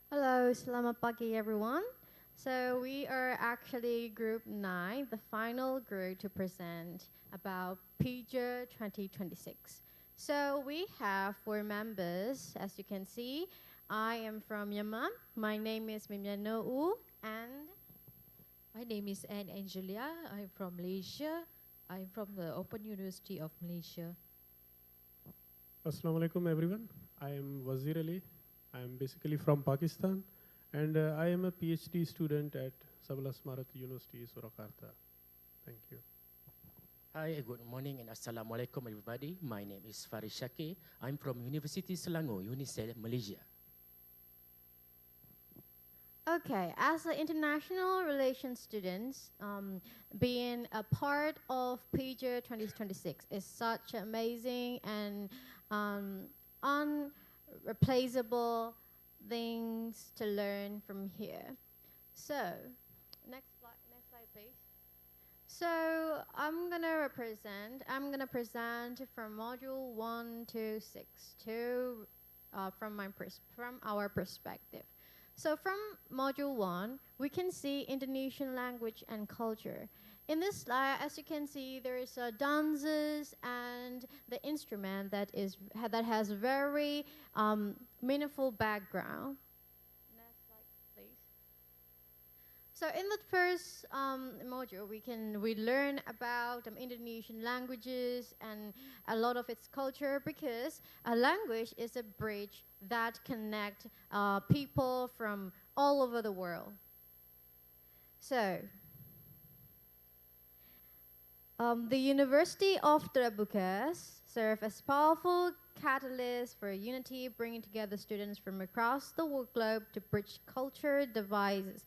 Hello, selamat pagi everyone. So we are actually group 9, the final group to present about PIJAR 2026. So we have 4 members, as you can see. I am from Myanmar. My name is Mimya Nou, and my name is Anne Angelia. I'm from Malaysia. I'm from the Open University of Malaysia. Assalamualaikum everyone. I am Wazir Ali. I am basically from Pakistan, and I am a PhD student at Sabalas Marat University, Surakarta. Thank you. Hi, good morning and Assalamualaikum everybody. My name is Faris Shakir. I'm from University Selangor, UNICEF, Malaysia. Okay, as an international relations students, being a part of PIJAR 2026 is such amazing and unreplaceable things to learn from here. So, next slide please. So I'm gonna present from module 1 to 6 from our perspective. So from module 1, we can see Indonesian language and culture. In this slide, as you can see, there is dances and the instrument that has very meaningful background. Next slide, please. So in the first module, we learn about Indonesian languages and a lot of its culture, because a language is a bridge that connects people from all over the world. So the University of Trabucas serve as powerful catalyst for unity, bringing together students from across the globe to bridge culture divides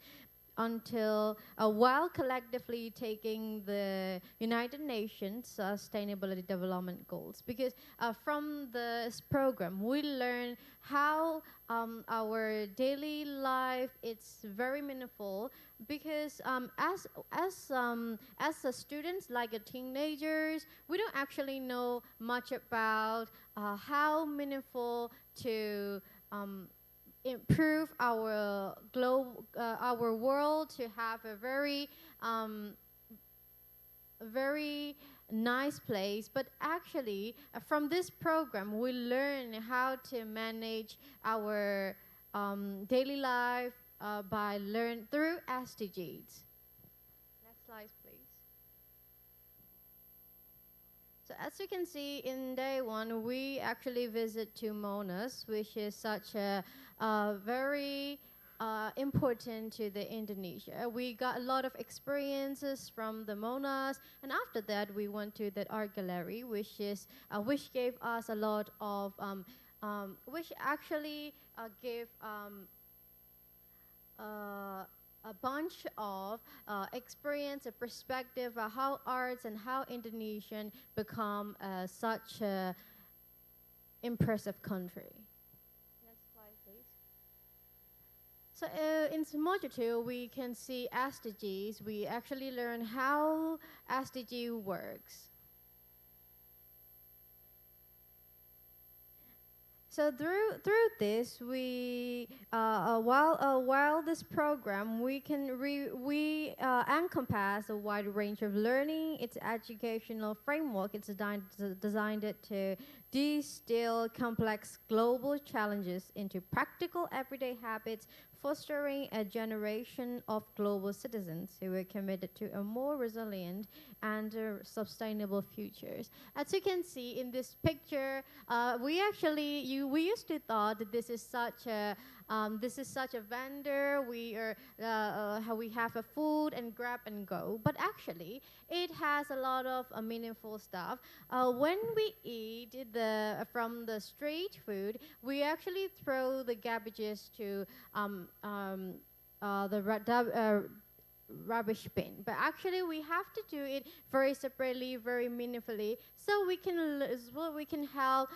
while collectively taking the United Nations Sustainability Development Goals. Because from this program, we learn how our daily life it's very meaningful. Because as the students, like teenagers, we don't actually know much about how meaningful to improve our world, to have a very nice place, but actually from this program we learn how to manage our daily life by learn through SDGs. Next slide, please. So as you can see, in day one, we actually visit to Monas, which is such a very important to the Indonesia. We got a lot of experiences from the Monas, and after that, we went to the art gallery, which gave us a lot of, which actually gave a bunch of experience, a perspective of how arts and how Indonesian become such a impressive country. Next slide, please. So in module 2, we can see SDGs. We actually learn how SDG works. So through this, we while this program, we can encompass a wide range of learning. Its educational framework. It's designed to distill complex global challenges into practical everyday habits, fostering a generation of global citizens who are committed to a more resilient and sustainable futures. As you can see in this picture, we used to thought that this is such a vendor. We have a food and grab and go, but actually it has a lot of meaningful stuff. When we eat from the street food, we actually throw the garbages to the rubbish bin, but actually we have to do it very separately, very meaningfully, so we can help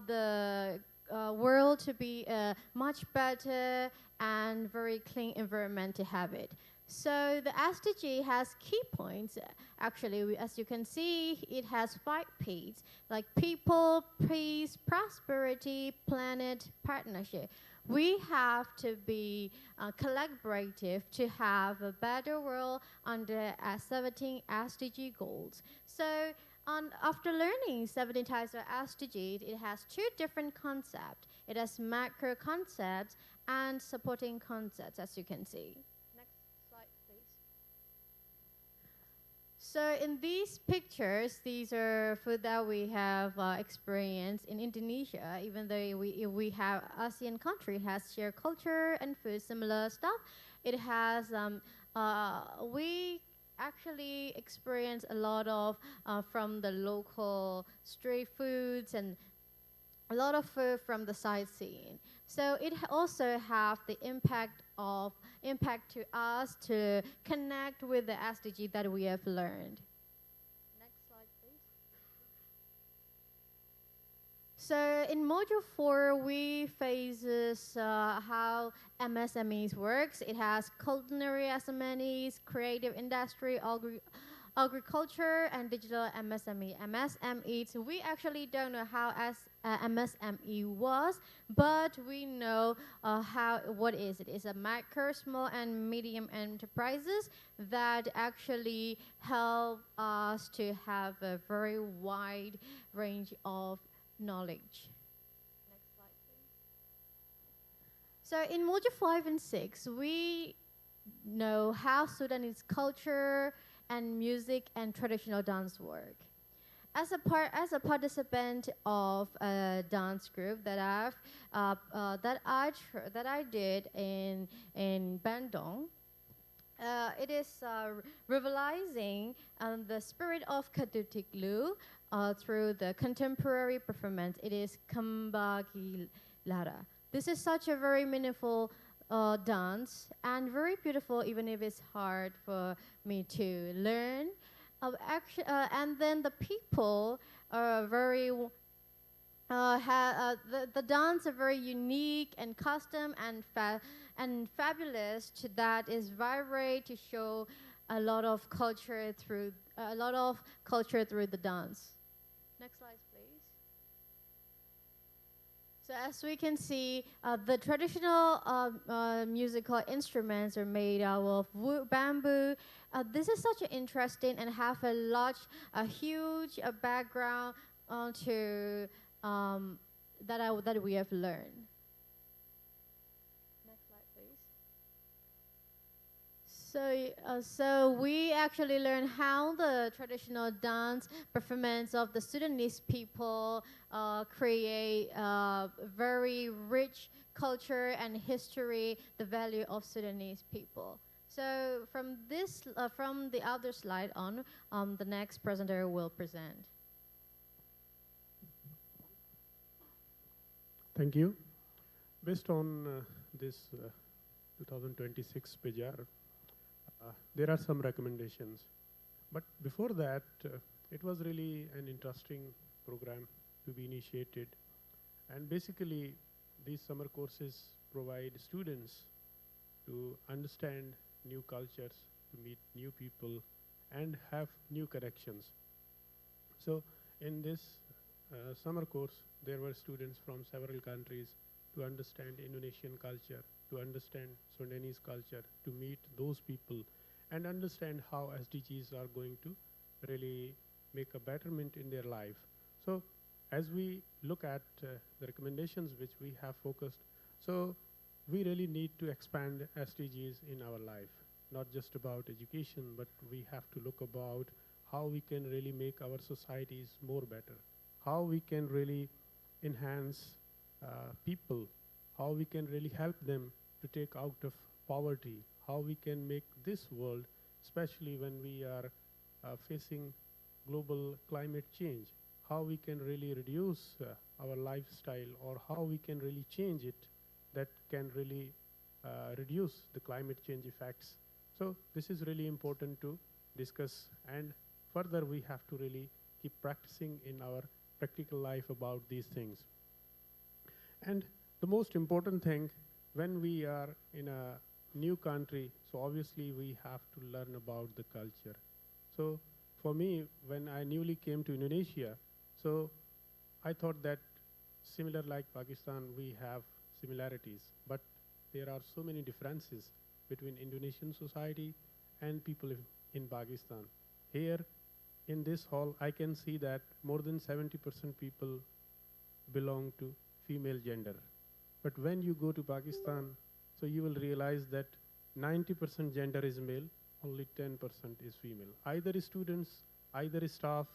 the world to be a much better and very clean environment to have it. So the SDG has key points. Actually, as you can see, it has 5 P's, like people, peace, prosperity, planet, partnership. We have to be collaborative to have a better world under 17 SDG goals. So after learning 17 types of SDGs, it has 2 different concepts. It has macro concepts and supporting concepts, as you can see. Next slide, please. So in these pictures, these are food that we have experienced in Indonesia. Even though we have ASEAN country has shared culture and food, similar stuff. It has we actually experience a lot of from the local street foods and a lot of food from the sightseeing. So it also have the impact to us to connect with the SDG that we have learned. Next slide, please. So in module 4, we faces how MSMEs works. It has culinary SMEs, creative industry, agriculture, and digital MSME. MSMEs, we actually don't know how MSME was, but we know what is it. It's a micro, small, and medium enterprises that actually help us to have a very wide range of knowledge. Next slide, please. So in module 5 and 6, we know how Sudanese culture and music and traditional dance work. As a participant of a dance group that I did in Bandung, it is revitalizing the spirit of Katutiklu through the contemporary performance. It is Kembali Lara. This is such a very meaningful dance and very beautiful, even if it's hard for me to learn. And then the people are very, the dance are very unique and custom and fabulous. That is vibrate to show a lot of culture through the dance. Next slide, please. So as we can see, the traditional musical instruments are made out of wood, bamboo. This is such an interesting and have a large, a huge background to that we have learned. Next slide, please. So we actually learn how the traditional dance performance of the Sudanese people create very rich culture and history, the value of Sudanese people. So from this, from the other slide on, the next presenter will present. Thank you. Based on this 2026 PIJAR, there are some recommendations. But before that, it was really an interesting program to be initiated. And basically, these summer courses provide students to understand new cultures, to meet new people, and have new connections. So in this summer course, there were students from several countries to understand Indonesian culture, to understand Sudanese culture, to meet those people, and understand how SDGs are going to really make a betterment in their life. So as we look at the recommendations which we have focused, so we really need to expand SDGs in our life, not just about education, but we have to look about how we can really make our societies more better, how we can really enhance people, how we can really help them to take out of poverty, how we can make this world, especially when we are facing global climate change, how we can really reduce our lifestyle, or how we can really change it that can really reduce the climate change effects. So this is really important to discuss, and further we have to really keep practicing in our practical life about these things. And the most important thing, when we are in a new country, so obviously we have to learn about the culture. So for me, when I newly came to Indonesia, so I thought that similar like Pakistan, we have similarities, but there are so many differences between Indonesian society and people in Pakistan. Here in this hall, I can see that more than 70% people belong to female gender. But when you go to Pakistan, so you will realize that 90% gender is male, only 10% is female. Either students, either staff,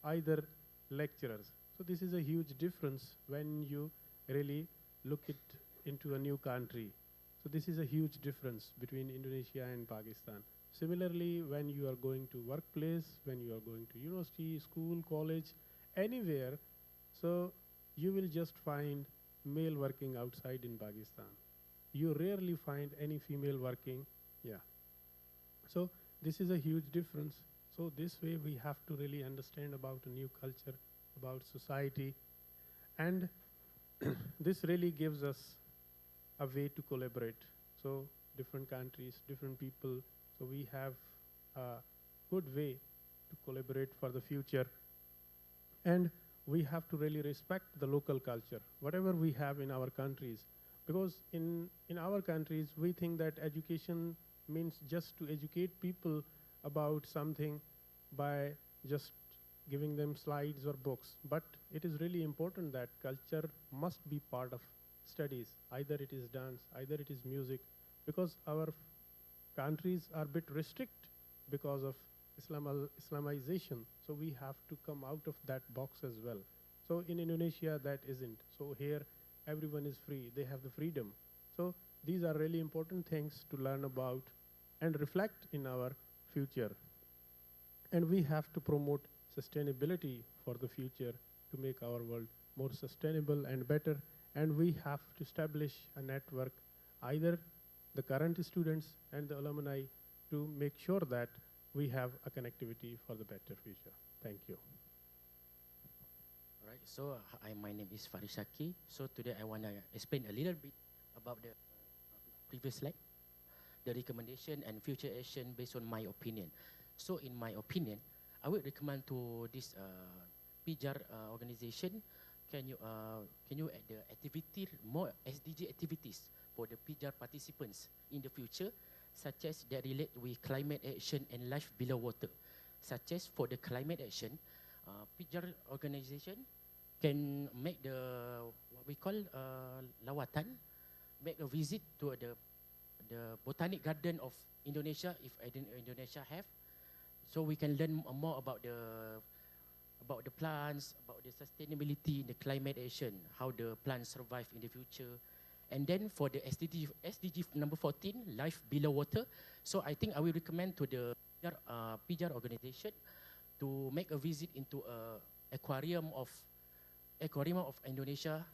either lecturers. So this is a huge difference when you really look it into a new country. So this is a huge difference between Indonesia and Pakistan. Similarly, when you are going to workplace, when you are going to university, school, college, anywhere, so you will just find male working outside in Pakistan. You rarely find any female working, yeah. So this is a huge difference. So this way we have to really understand about a new culture, about society, and this really gives us a way to collaborate. So different countries, different people, so we have a good way to collaborate for the future. And we have to really respect the local culture, whatever we have in our countries. Because in our countries, we think that education means just to educate people about something by just giving them slides or books. But it is really important that culture must be part of studies. Either it is dance, either it is music, because our countries are a bit restrict because of Islamization. So we have to come out of that box as well. So in Indonesia, that isn't. So here, everyone is free. They have the freedom. So these are really important things to learn about and reflect in our future. And we have to promote sustainability for the future to make our world more sustainable and better. And we have to establish a network, either the current students and the alumni, to make sure that we have a connectivity for the better future. Thank you. All right, so my name is Farishaki. So today I want to explain a little bit about the previous slide, the recommendation and future action based on my opinion. So in my opinion, I would recommend to this PIJAR organization can you add the activity, more SDG activities for the PIJAR participants in the future, such as that relate with climate action and life below water, such as for the climate action, PIJAR organization can make the what we call lawatan, make a visit to the botanic garden of Indonesia if Indonesia have, so we can learn more about the plants, about the sustainability in the climate action, how the plants survive in the future. And then for the SDG number 14, life below water. So I think I will recommend to the PIJAR organization to make a visit into aquarium of Indonesia,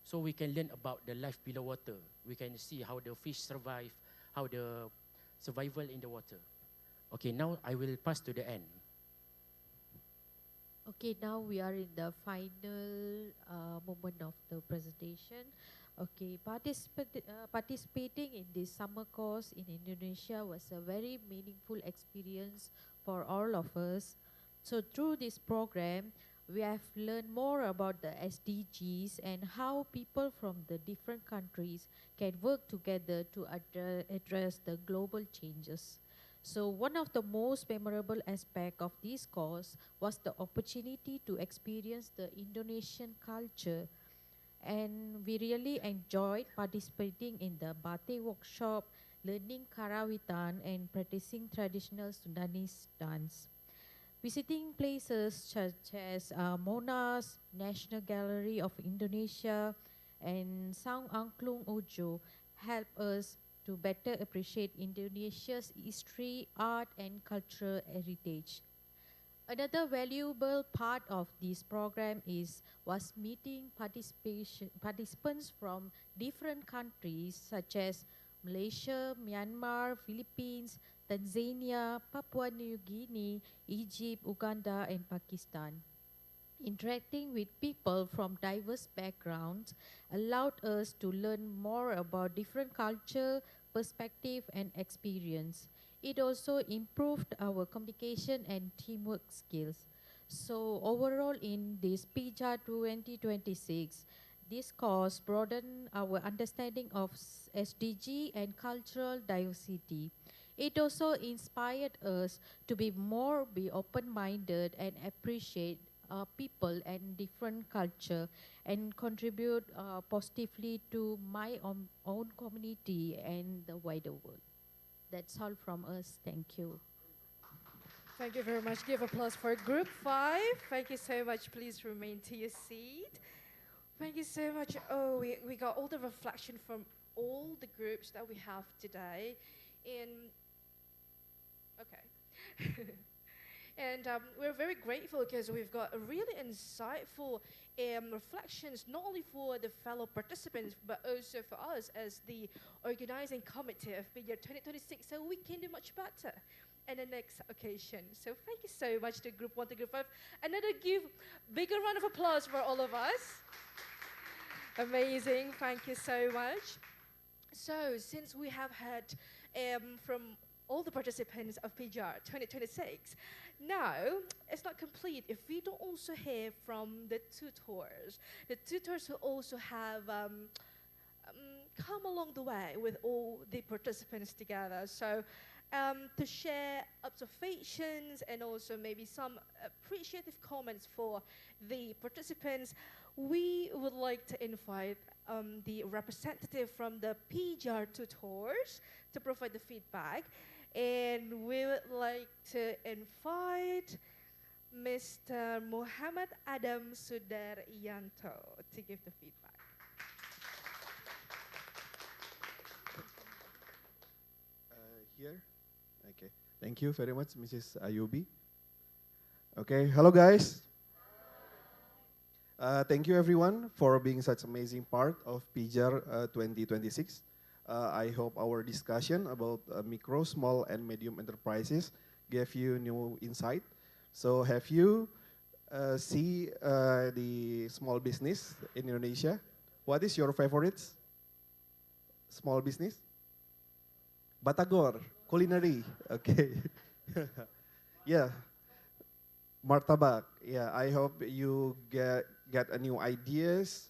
so we can learn about the life below water. We can see how the fish survive, how the survival in the water. Okay, now I will pass to the end. Okay, now we are in the final moment of the presentation. Okay, participating in this summer course in Indonesia was a very meaningful experience for all of us. So through this program, we have learned more about the SDGs and how people from the different countries can work together to address the global changes. So one of the most memorable aspects of this course was the opportunity to experience the Indonesian culture. And we really enjoyed participating in the batik workshop, learning karawitan and practicing traditional Sundanese dance. Visiting places such as Monas, National Gallery of Indonesia, and Saung Angklung Ojo help us to better appreciate Indonesia's history, art, and cultural heritage. Another valuable part of this program was meeting participants from different countries such as Malaysia, Myanmar, Philippines, Tanzania, Papua New Guinea, Egypt, Uganda, and Pakistan. Interacting with people from diverse backgrounds allowed us to learn more about different culture, perspective, and experience. It also improved our communication and teamwork skills. So overall in this PIJAR 2026, this course broadened our understanding of SDG and cultural diversity. It also inspired us to be open-minded and appreciate people and different culture and contribute positively to my own community and the wider world. That's all from us. Thank you. Thank you very much. Give applause for Group 5. Thank you so much. Please remain to your seat. Thank you so much. Oh, we got all the reflection from all the groups that we have today. Okay. And we're very grateful because we've got a really insightful reflections, not only for the fellow participants, but also for us as the organizing committee of PIJAR 2026, so we can do much better in the next occasion. So thank you so much to Group 1 to Group 5. Another bigger round of applause for all of us. Amazing, thank you so much. So since we have had from all the participants of PIJAR 2026, now it's not complete if we don't also hear from the tutors. The tutors who also have come along the way with all the participants together. So to share observations and also maybe some appreciative comments for the participants, we would like to invite the representative from the PIJAR tutors to provide the feedback. And we would like to invite Mr. Muhammad Adam Sudaryanto to give the feedback. Here? Okay. Thank you very much, Mrs. Ayubi. Okay, hello guys. Thank you everyone for being such amazing part of PIJAR 2026. I hope our discussion about micro, small, and medium enterprises gave you new insight. So have you see the small business in Indonesia? What is your favorites? Small business? Batagor, culinary, okay. Yeah, martabak. Yeah, I hope you get a new ideas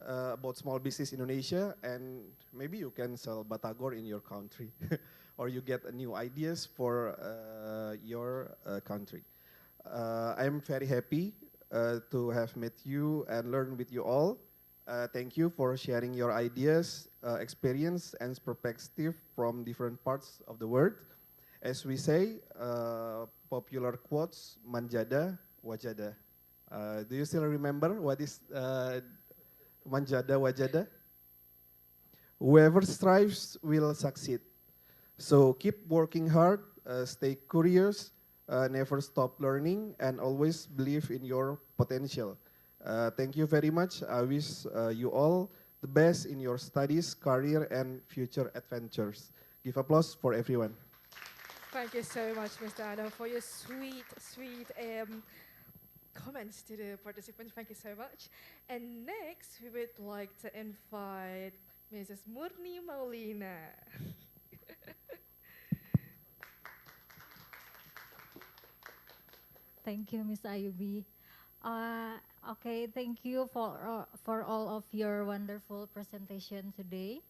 about small business Indonesia, and maybe you can sell batagor in your country, or you get new ideas for your country. I'm very happy to have met you and learn with you all. Thank you for sharing your ideas, experience, and perspective from different parts of the world. As we say, popular quotes, manjada, wajada. Do you still remember what is manjada, wajada? Whoever strives will succeed. So keep working hard, stay curious, never stop learning, and always believe in your potential. Thank you very much. I wish you all the best in your studies, career, and future adventures. Give applause for everyone. Thank you so much, Mr. Anna, for your sweet, sweet comments to the participants. Thank you so much. And next, we would like to invite Mrs. Murni Maulina. Thank you, Ms. Ayubi. Okay, thank you for all of your wonderful presentation today.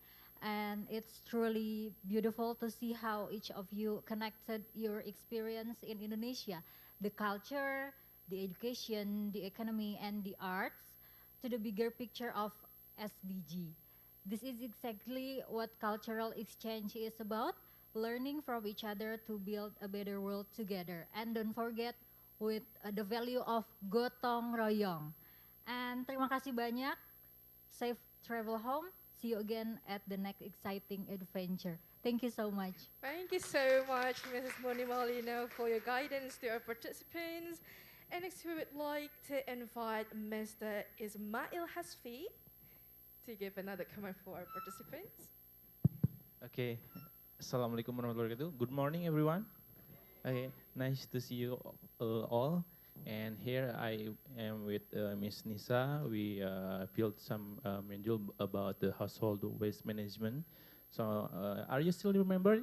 And it's truly beautiful to see how each of you connected your experience in Indonesia, the culture, the education, the economy, and the arts to the bigger picture of SDG. This is exactly what cultural exchange is about, learning from each other to build a better world together. And don't forget with the value of gotong royong. And terima kasih banyak. Safe travel home. See you again at the next exciting adventure. Thank you so much. Thank you so much, Mrs. Moni Molino, for your guidance to our participants. And next we would like to invite Mr. Ismail Hasfi to give another comment for our participants. Okay. Assalamualaikum warahmatullahi wabarakatuh. Good morning, everyone. Okay, nice to see you all. And here I am with Miss Nisa. We built some module about the household waste management. So are you still remember?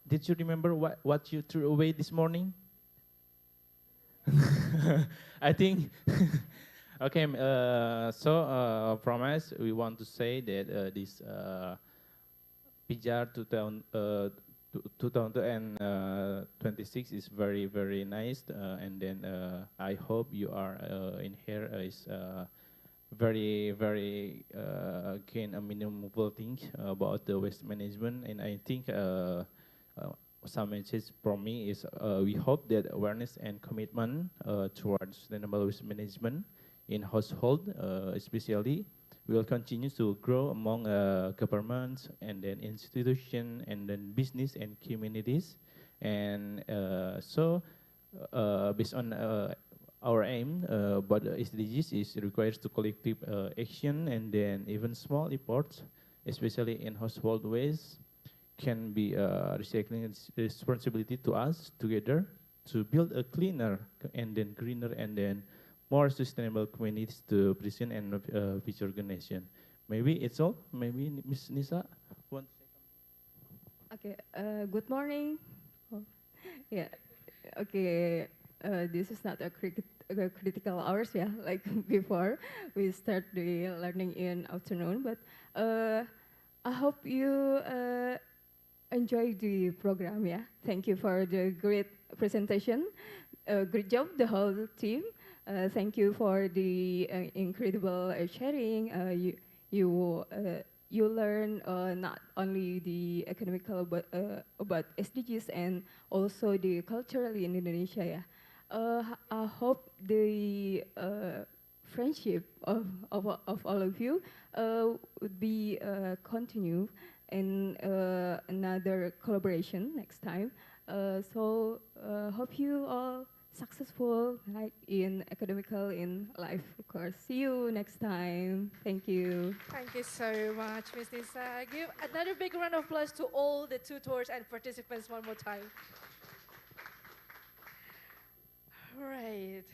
Did you remember what you threw away this morning? I think, okay, from us, we want to say that this PIJAR 2026 is very, very nice, and then I hope you are in here is very, very gain a meaningful thing about the waste management. And I think some message from me is we hope that awareness and commitment towards sustainable waste management in household, especially, will continue to grow among governments and then institutions and then business and communities. And based on our aim, but SDGs is requires to collective action, and then even small efforts, especially in household waste, can be recycling responsibility to us together to build a cleaner and then greener and then more sustainable communities to present and future generation. Maybe it's all. Maybe Miss Nisa want to say something? Okay. Good morning. Oh, yeah. Okay. This is not a critical hours, yeah, like before. We start the learning in afternoon, but I hope you enjoy the program. Yeah. Thank you for the great presentation. Great job, the whole team. Thank you for the incredible sharing. You learn not only the economical but about SDGs and also the cultural in Indonesia. Yeah. I hope the friendship of all of you would be continue in another collaboration next time. So hope you all successful, like in academical, in life, of course. See you next time. Thank you. Thank you so much, Ms. Nisa. Give another big round of applause to all the tutors and participants one more time. Right.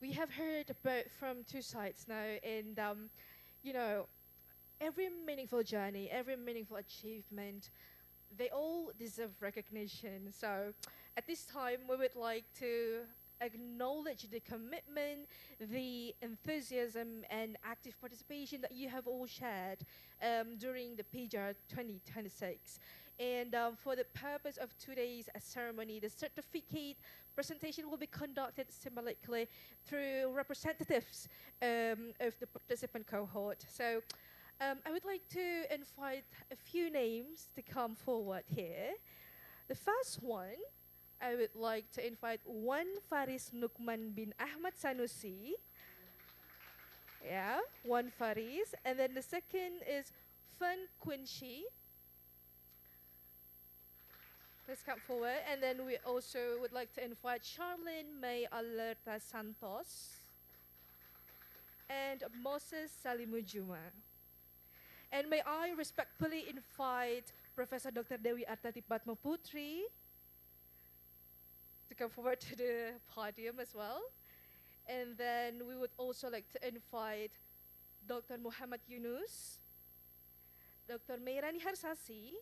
We have heard about from two sides now, and you know, every meaningful journey, every meaningful achievement, they all deserve recognition. So at this time, we would like to acknowledge the commitment, the enthusiasm, and active participation that you have all shared during the PIJAR 2026. And for the purpose of today's ceremony, the certificate presentation will be conducted symbolically through representatives of the participant cohort. So I would like to invite a few names to come forward here. The first one, I would like to invite Wan Faris Nukman bin Ahmad Sanusi. Yeah, Wan Faris. And then the second is Fen Quincy. Please come forward. And then we also would like to invite Charlene May Alerta Santos and Moses Salimujuma. And may I respectfully invite Professor Dr. Dewi Artati Patmaputri to come forward to the podium as well. And then we would also like to invite Dr. Muhammad Yunus, Dr. Meirani Harsasi,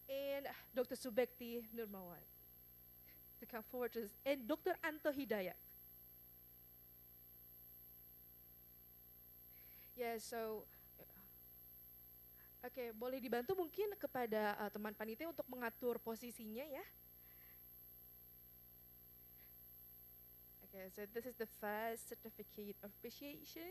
and Dr. Subekti Nurmawan to come forward to this, and Dr. Anto Hidayat. Yeah, so Oke, boleh dibantu mungkin kepada teman panitia untuk mengatur posisinya ya. Okay, so this is the first certificate of appreciation.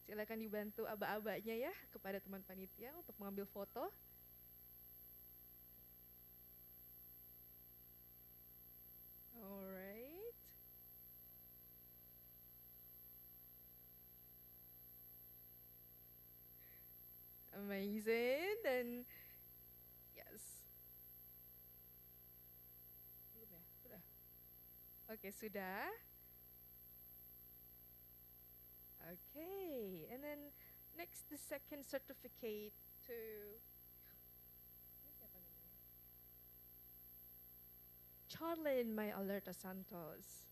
Silakan dibantu aba-abanya ya kepada teman panitia untuk mengambil foto. Alright. Amazing. Dan yes. Belum ya? Sudah. Oke, sudah. Okay, and then next the second certificate to Charlene May Alerta Santos.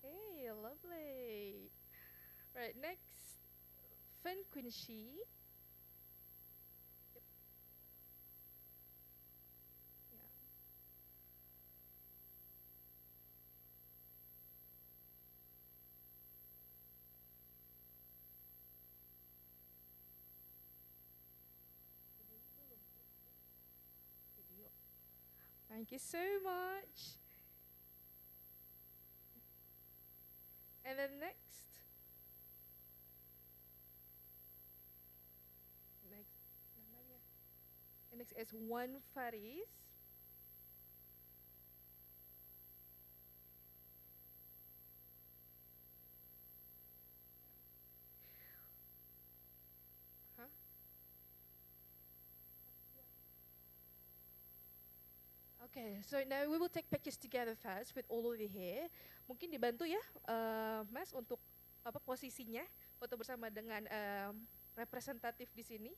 Okay, lovely. Right, next, Fen Quincy. Yep. Yeah. Thank you so much. And then next, namanya. And next is Wan Faris. Huh? Okay, so now we will take pictures together first with all of you here. Mungkin dibantu ya, Mas, untuk apa posisinya, foto bersama dengan representatif di sini.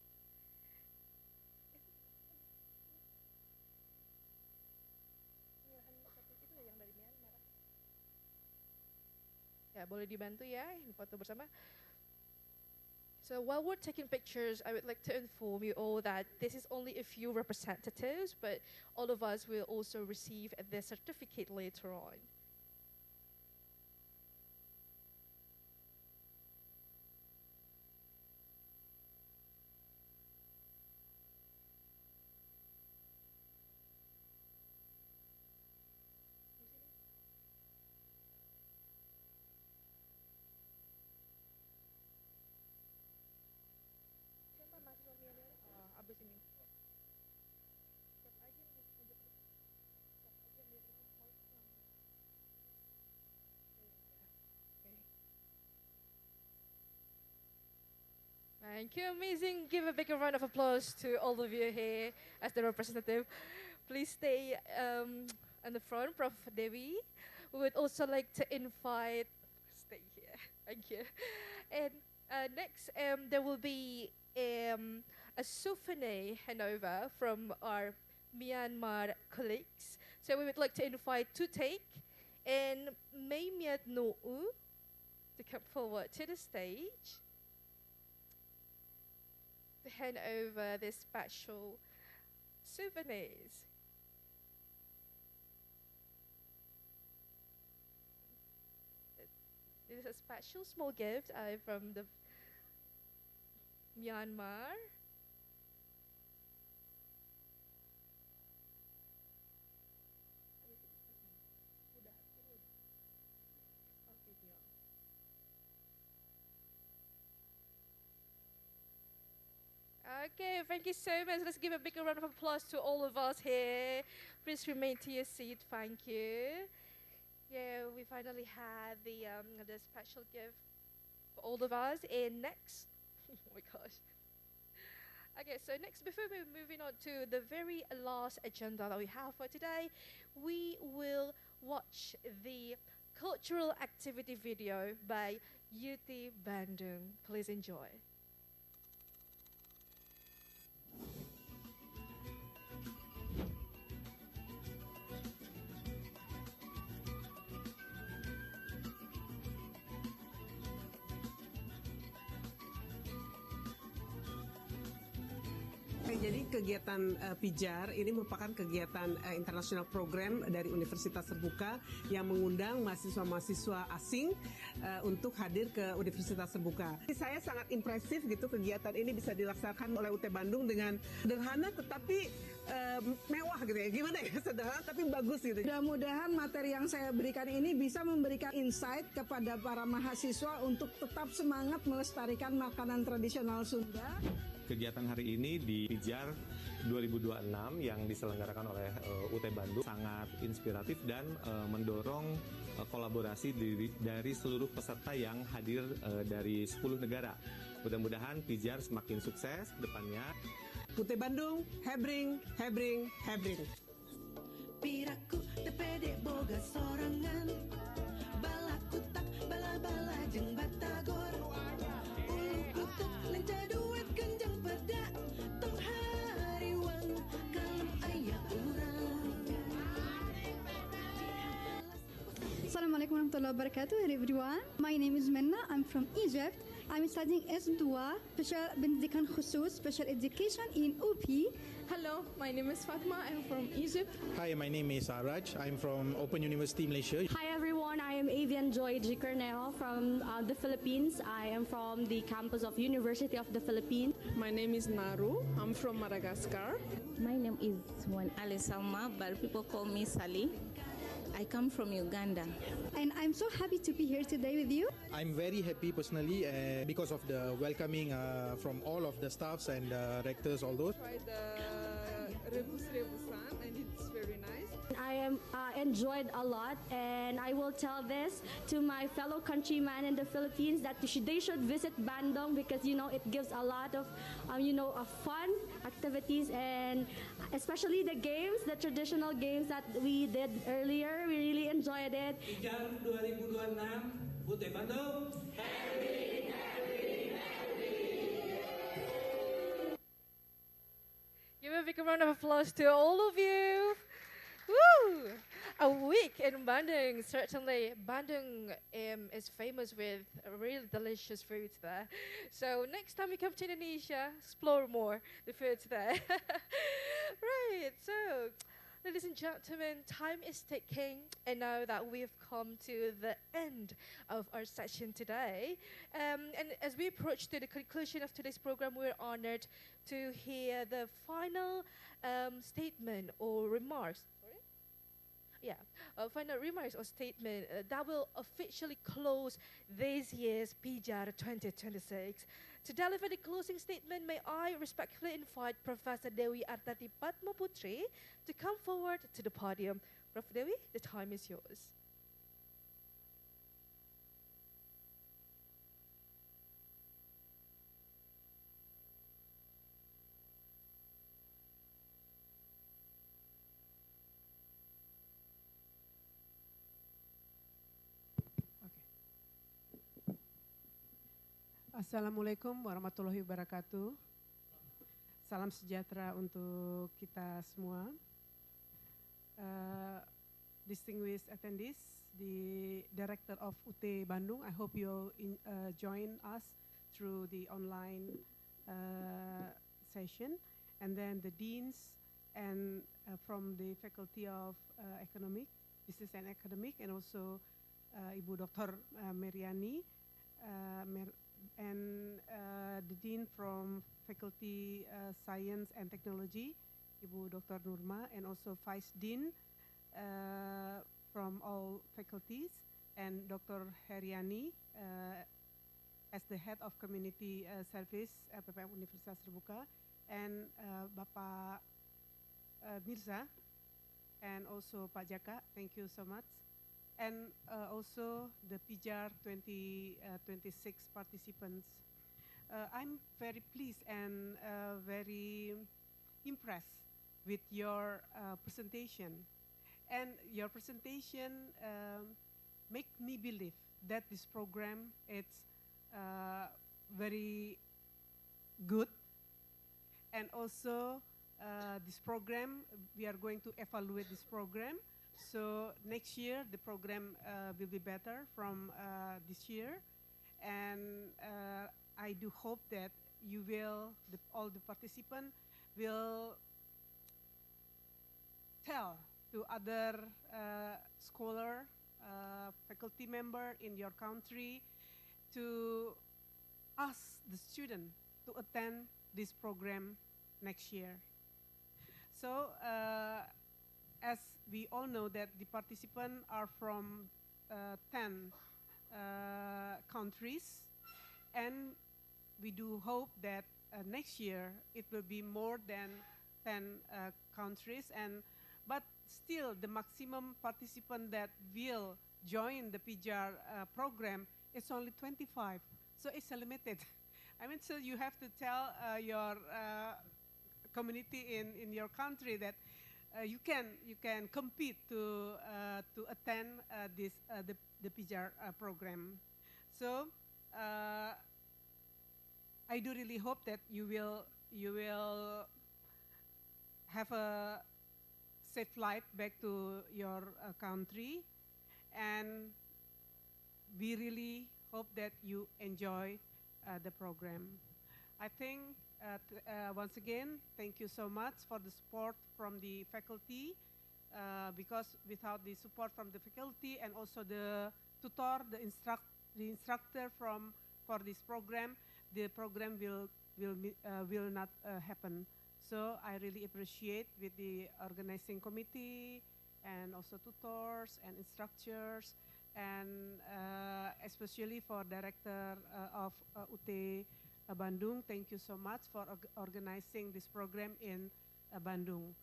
Ya, boleh dibantu ya, ini foto bersama. So while we're taking pictures, I would like to inform you all that this is only a few representatives, but all of us will also receive the certificate later on. Abis ini. Thank you, amazing. Give a big round of applause to all of you here as the representative. Please stay on the front, Prof. Devi. We would also like to invite, stay here, thank you. And next, there will be a a souvenir handover from our Myanmar colleagues. So we would like to invite Tutek and Maymiat Nuu to come forward to the stage to hand over this special souvenirs. This is a special small gift from the Myanmar. Okay, thank you so much. Let's give a big round of applause to all of us here. Please remain to your seat. Thank you. Yeah, we finally had the special gift for all of us. And next, oh my gosh. Okay, so next, before we're moving on to the very last agenda that we have for today, we will watch the cultural activity video by Yuti Bandung. Please enjoy. Jadi kegiatan PIJAR ini merupakan kegiatan internasional program dari Universitas Terbuka yang mengundang mahasiswa-mahasiswa asing untuk hadir ke Universitas Terbuka. Saya sangat impresif gitu kegiatan ini bisa dilaksanakan oleh UT Bandung dengan sederhana tetapi mewah gitu ya. Gimana ya, sederhana tapi bagus gitu. Mudah-mudahan materi yang saya berikan ini bisa memberikan insight kepada para mahasiswa untuk tetap semangat melestarikan makanan tradisional Sunda. Kegiatan hari ini di PIJAR 2026 yang diselenggarakan oleh UT Bandung sangat inspiratif dan mendorong kolaborasi dari seluruh peserta yang hadir dari 10 negara. Mudah-mudahan PIJAR semakin sukses ke depannya. UT Bandung, hebring, hebring, hebring. Piraku tepede boga sorangan, balaku tak bala-bala jeung batagor, ulu kutuk lenca duit genjang peda, tong hariwang kalem aya urang. Assalamualaikum warahmatullahi wabarakatuh, everyone. My name is Menna. I'm from Egypt. I'm studying S2, Special Pendidikan Khusus, Special Education in UP. Hello, my name is Fatma. I'm from Egypt. Hi, my name is Raj. I'm from Open University Malaysia. Hi everyone, I am Avian Joy G. Cornell from the Philippines. I am from the campus of University of the Philippines. My name is Naru. I'm from Madagascar. My name is Ali Salma, but people call me Sally. I come from Uganda. And I'm so happy to be here today with you. I'm very happy personally because of the welcoming from all of the staffs and rectors, all those. Tried the rebus-rebusan and it's very nice. I am enjoyed a lot, and I will tell this to my fellow countrymen in the Philippines that they should visit Bandung because it gives a lot of fun activities, and especially the games, the traditional games that we did earlier. We really enjoyed it. PIJAR 2026 UT Bandung. Happy, happy, happy. Give a big round of applause to all of you. Woo! A week in Bandung. Certainly, Bandung is famous with really delicious foods there. So next time you come to Indonesia, explore more the foods there. Right, so ladies and gentlemen, time is ticking, and now that we've come to the end of our session today, and as we approach to the conclusion of today's program, we're honored to hear the final statement or remarks. Final remarks or statement that will officially close this year's PIJAR 2026. To deliver the closing statement, may I respectfully invite Professor Dewi Artati Patmaputri to come forward to the podium. Prof. Dewi, the time is yours. Assalamualaikum warahmatullahi wabarakatuh. Salam sejahtera untuk kita semua. Distinguished attendees, the director of UT Bandung, I hope you'll join us through the online session, and then the deans and from the Faculty of Economic, Business and Academic, and also Ibu Dr. Meriani, and the dean from Faculty Science and Technology, Ibu Dr. Nurma, and also vice dean from all faculties, and Dr. Heriani as the head of community service PPM Universitas Terbuka, and Bapak Mirza, and also Pak Jaka, thank you so much. And also the PIJAR 2026 participants. I'm very pleased and very impressed with your presentation. And your presentation make me believe that this program is very good. And also this program, we are going to evaluate this program. So next year, the program will be better from this year. And I do hope that you will, all the participants will tell to other scholar, faculty member in your country to ask the student to attend this program next year. So as we all know that the participants are from 10 countries, and we do hope that next year it will be more than 10 countries, but still the maximum participant that will join the PIJAR program is only 25, so it's limited. I mean, so you have to tell your community in your country that you can compete to attend the PIJAR program. So I do really hope that you will have a safe flight back to your country, and we really hope that you enjoy the program. I think once again, thank you so much for the support from the faculty, because without the support from the faculty and also the tutor, the instructor for this program, the program will not happen. So I really appreciate with the organizing committee and also tutors and instructors, and especially for director of UT Bandung. Thank you so much for organizing this program in Bandung.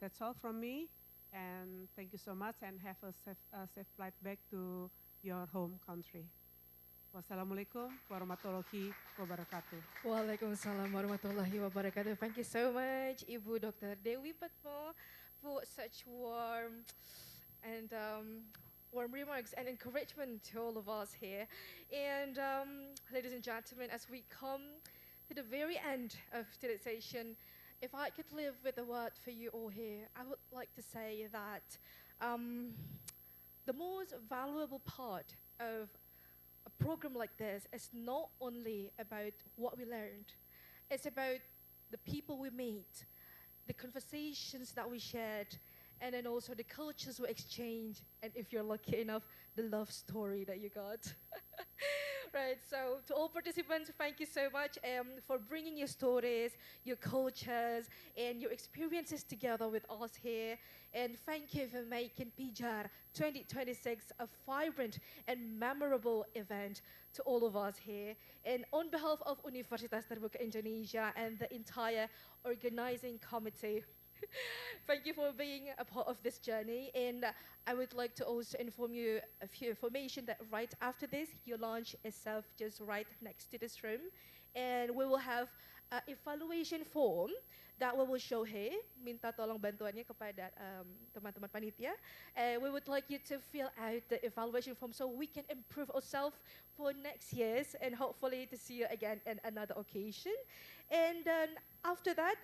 That's all from me, and thank you so much, and have a safe flight back to your home country. Wassalamualaikum warahmatullahi wabarakatuh. Waalaikumsalam warahmatullahi wabarakatuh. Thank you so much, Ibu Dr. Dewi Patmo, for such warm and warm remarks and encouragement to all of us here. And ladies and gentlemen, as we come to the very end of today's session, if I could live with a word for you all here, I would like to say that the most valuable part of a program like this is not only about what we learned, it's about the people we meet, the conversations that we shared, and then also the cultures we exchange, and if you're lucky enough, the love story that you got. Right, so to all participants, thank you so much for bringing your stories, your cultures, and your experiences together with us here. And thank you for making PIJAR 2026 a vibrant and memorable event to all of us here. And on behalf of Universitas Terbuka Indonesia and the entire organizing committee, thank you for being a part of this journey. And I would like to also inform you a few information that right after this, your lunch is served just right next to this room. And we will have an evaluation form that we will show here. Minta tolong bantuannya kepada teman-teman panitia. We would like you to fill out the evaluation form so we can improve ourselves for next year's and hopefully to see you again in another occasion. And then after that,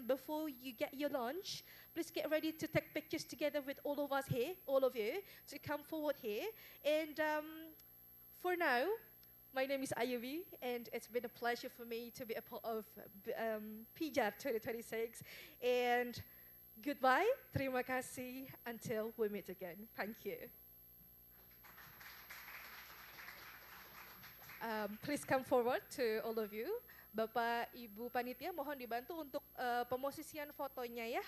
before you get your lunch, please get ready to take pictures together with all of us here, all of you, to come forward here. And for now, my name is Ayubi, and it's been a pleasure for me to be a part of PIJAR 2026. And goodbye, terima kasih, until we meet again. Thank you. Please come forward to all of you. Bapak, Ibu Panitia, mohon dibantu untuk pemosisian fotonya ya.